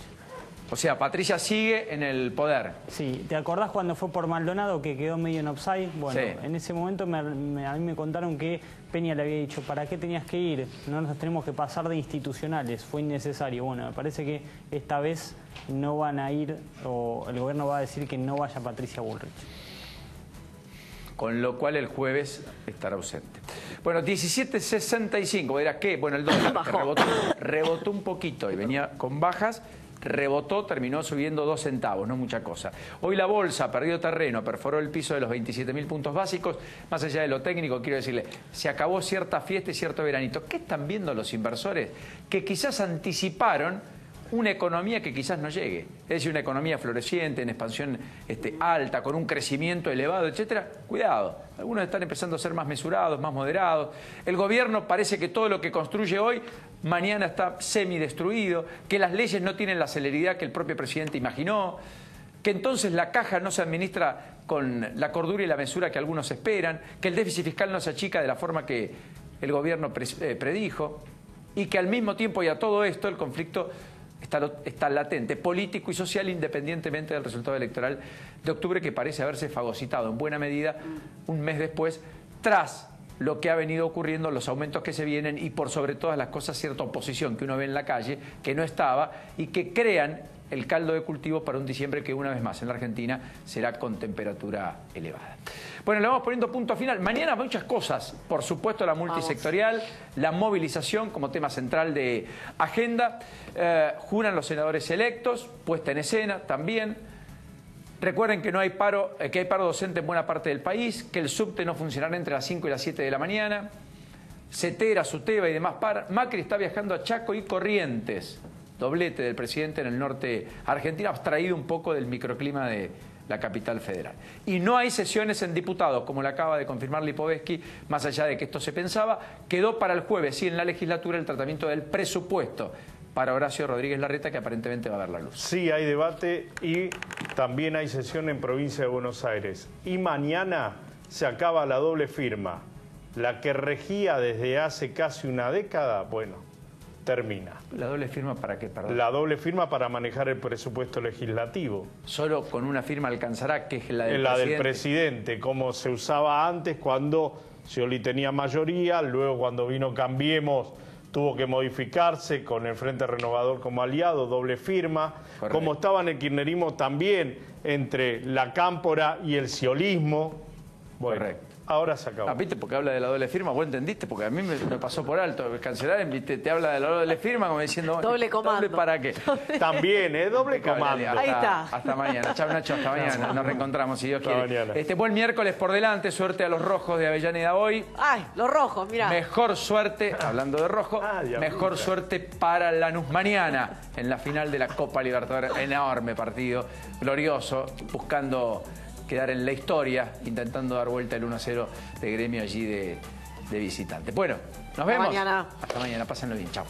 O sea, Patricia sigue en el poder. Sí, ¿te acordás cuando fue por Maldonado que quedó medio en offside? Bueno, sí. En ese momento a mí me contaron que Peña le había dicho, ¿para qué tenías que ir? No nos tenemos que pasar de institucionales, fue innecesario. Bueno, me parece que esta vez no van a ir, o el gobierno va a decir que no vaya Patricia Bullrich. Con lo cual el jueves estará ausente. Bueno, 17.65, ¿verás qué? Bueno, el dólar rebotó un poquito y venía con bajas. Rebotó, terminó subiendo 2 centavos, no mucha cosa. Hoy la bolsa perdió terreno, perforó el piso de los 27.000 puntos básicos. Más allá de lo técnico, quiero decirle, se acabó cierta fiesta y cierto veranito. ¿Qué están viendo los inversores? Que quizás anticiparon una economía que quizás no llegue. Es decir, una economía floreciente, en expansión alta, con un crecimiento elevado, etcétera. Cuidado, algunos están empezando a ser más mesurados, más moderados. El gobierno parece que todo lo que construye hoy mañana está semidestruido, que las leyes no tienen la celeridad que el propio presidente imaginó, que entonces la caja no se administra con la cordura y la mesura que algunos esperan, que el déficit fiscal no se achica de la forma que el gobierno predijo, y que al mismo tiempo y a todo esto el conflicto está latente, político y social, independientemente del resultado electoral de octubre, que parece haberse fagocitado en buena medida un mes después, tras lo que ha venido ocurriendo, los aumentos que se vienen y por sobre todas las cosas cierta oposición que uno ve en la calle, que no estaba y que crean el caldo de cultivo para un diciembre que una vez más en la Argentina será con temperatura elevada. Bueno, le vamos poniendo punto final. Mañana muchas cosas, por supuesto la multisectorial, la movilización como tema central de agenda, juran los senadores electos, puesta en escena también. Recuerden que no hay paro, que hay paro docente en buena parte del país, que el subte no funcionará entre las 5 y las 7 de la mañana, Cetera, Suteba y demás paran. Macri está viajando a Chaco y Corrientes, doblete del presidente en el norte argentino, abstraído un poco del microclima de la capital federal. Y no hay sesiones en diputados, como le acaba de confirmar Lipovetsky, más allá de que esto se pensaba. Quedó para el jueves, sí, en la legislatura, el tratamiento del presupuesto para Horacio Rodríguez Larreta, que aparentemente va a ver la luz. Sí, hay debate y también hay sesión en provincia de Buenos Aires. Y mañana se acaba la doble firma. La que regía desde hace casi una década, bueno, termina. ¿La doble firma para qué, perdón? La doble firma para manejar el presupuesto legislativo. ¿Solo con una firma alcanzará, que es la del presidente? Del presidente, como se usaba antes cuando Scioli tenía mayoría, luego cuando vino Cambiemos tuvo que modificarse con el Frente Renovador como aliado, doble firma. Correcto. Como estaba en el kirchnerismo también entre la cámpora y el sciolismo, Bueno, correcto. Ahora se acabó. ¿Viste? Porque habla de la doble firma, vos entendiste, porque a mí me pasó por alto. Cancelar, te habla de la doble firma como diciendo... Doble comando. ¿Doble para qué? También, doble comando. Ahí está. Hasta mañana. Chao, Nacho, hasta mañana. Nos reencontramos, si Dios quiere. Mañana. Buen miércoles por delante, suerte a los rojos de Avellaneda hoy. Ay, los rojos, mira. Mejor suerte, hablando de rojo, mejor suerte para Lanús mañana en la final de la Copa Libertadores. Enorme partido, glorioso, buscando quedar en la historia, intentando dar vuelta el 1-0 de Gremio allí de visitante. Bueno, nos vemos. Hasta mañana. Hasta mañana, pásenlo bien, chao.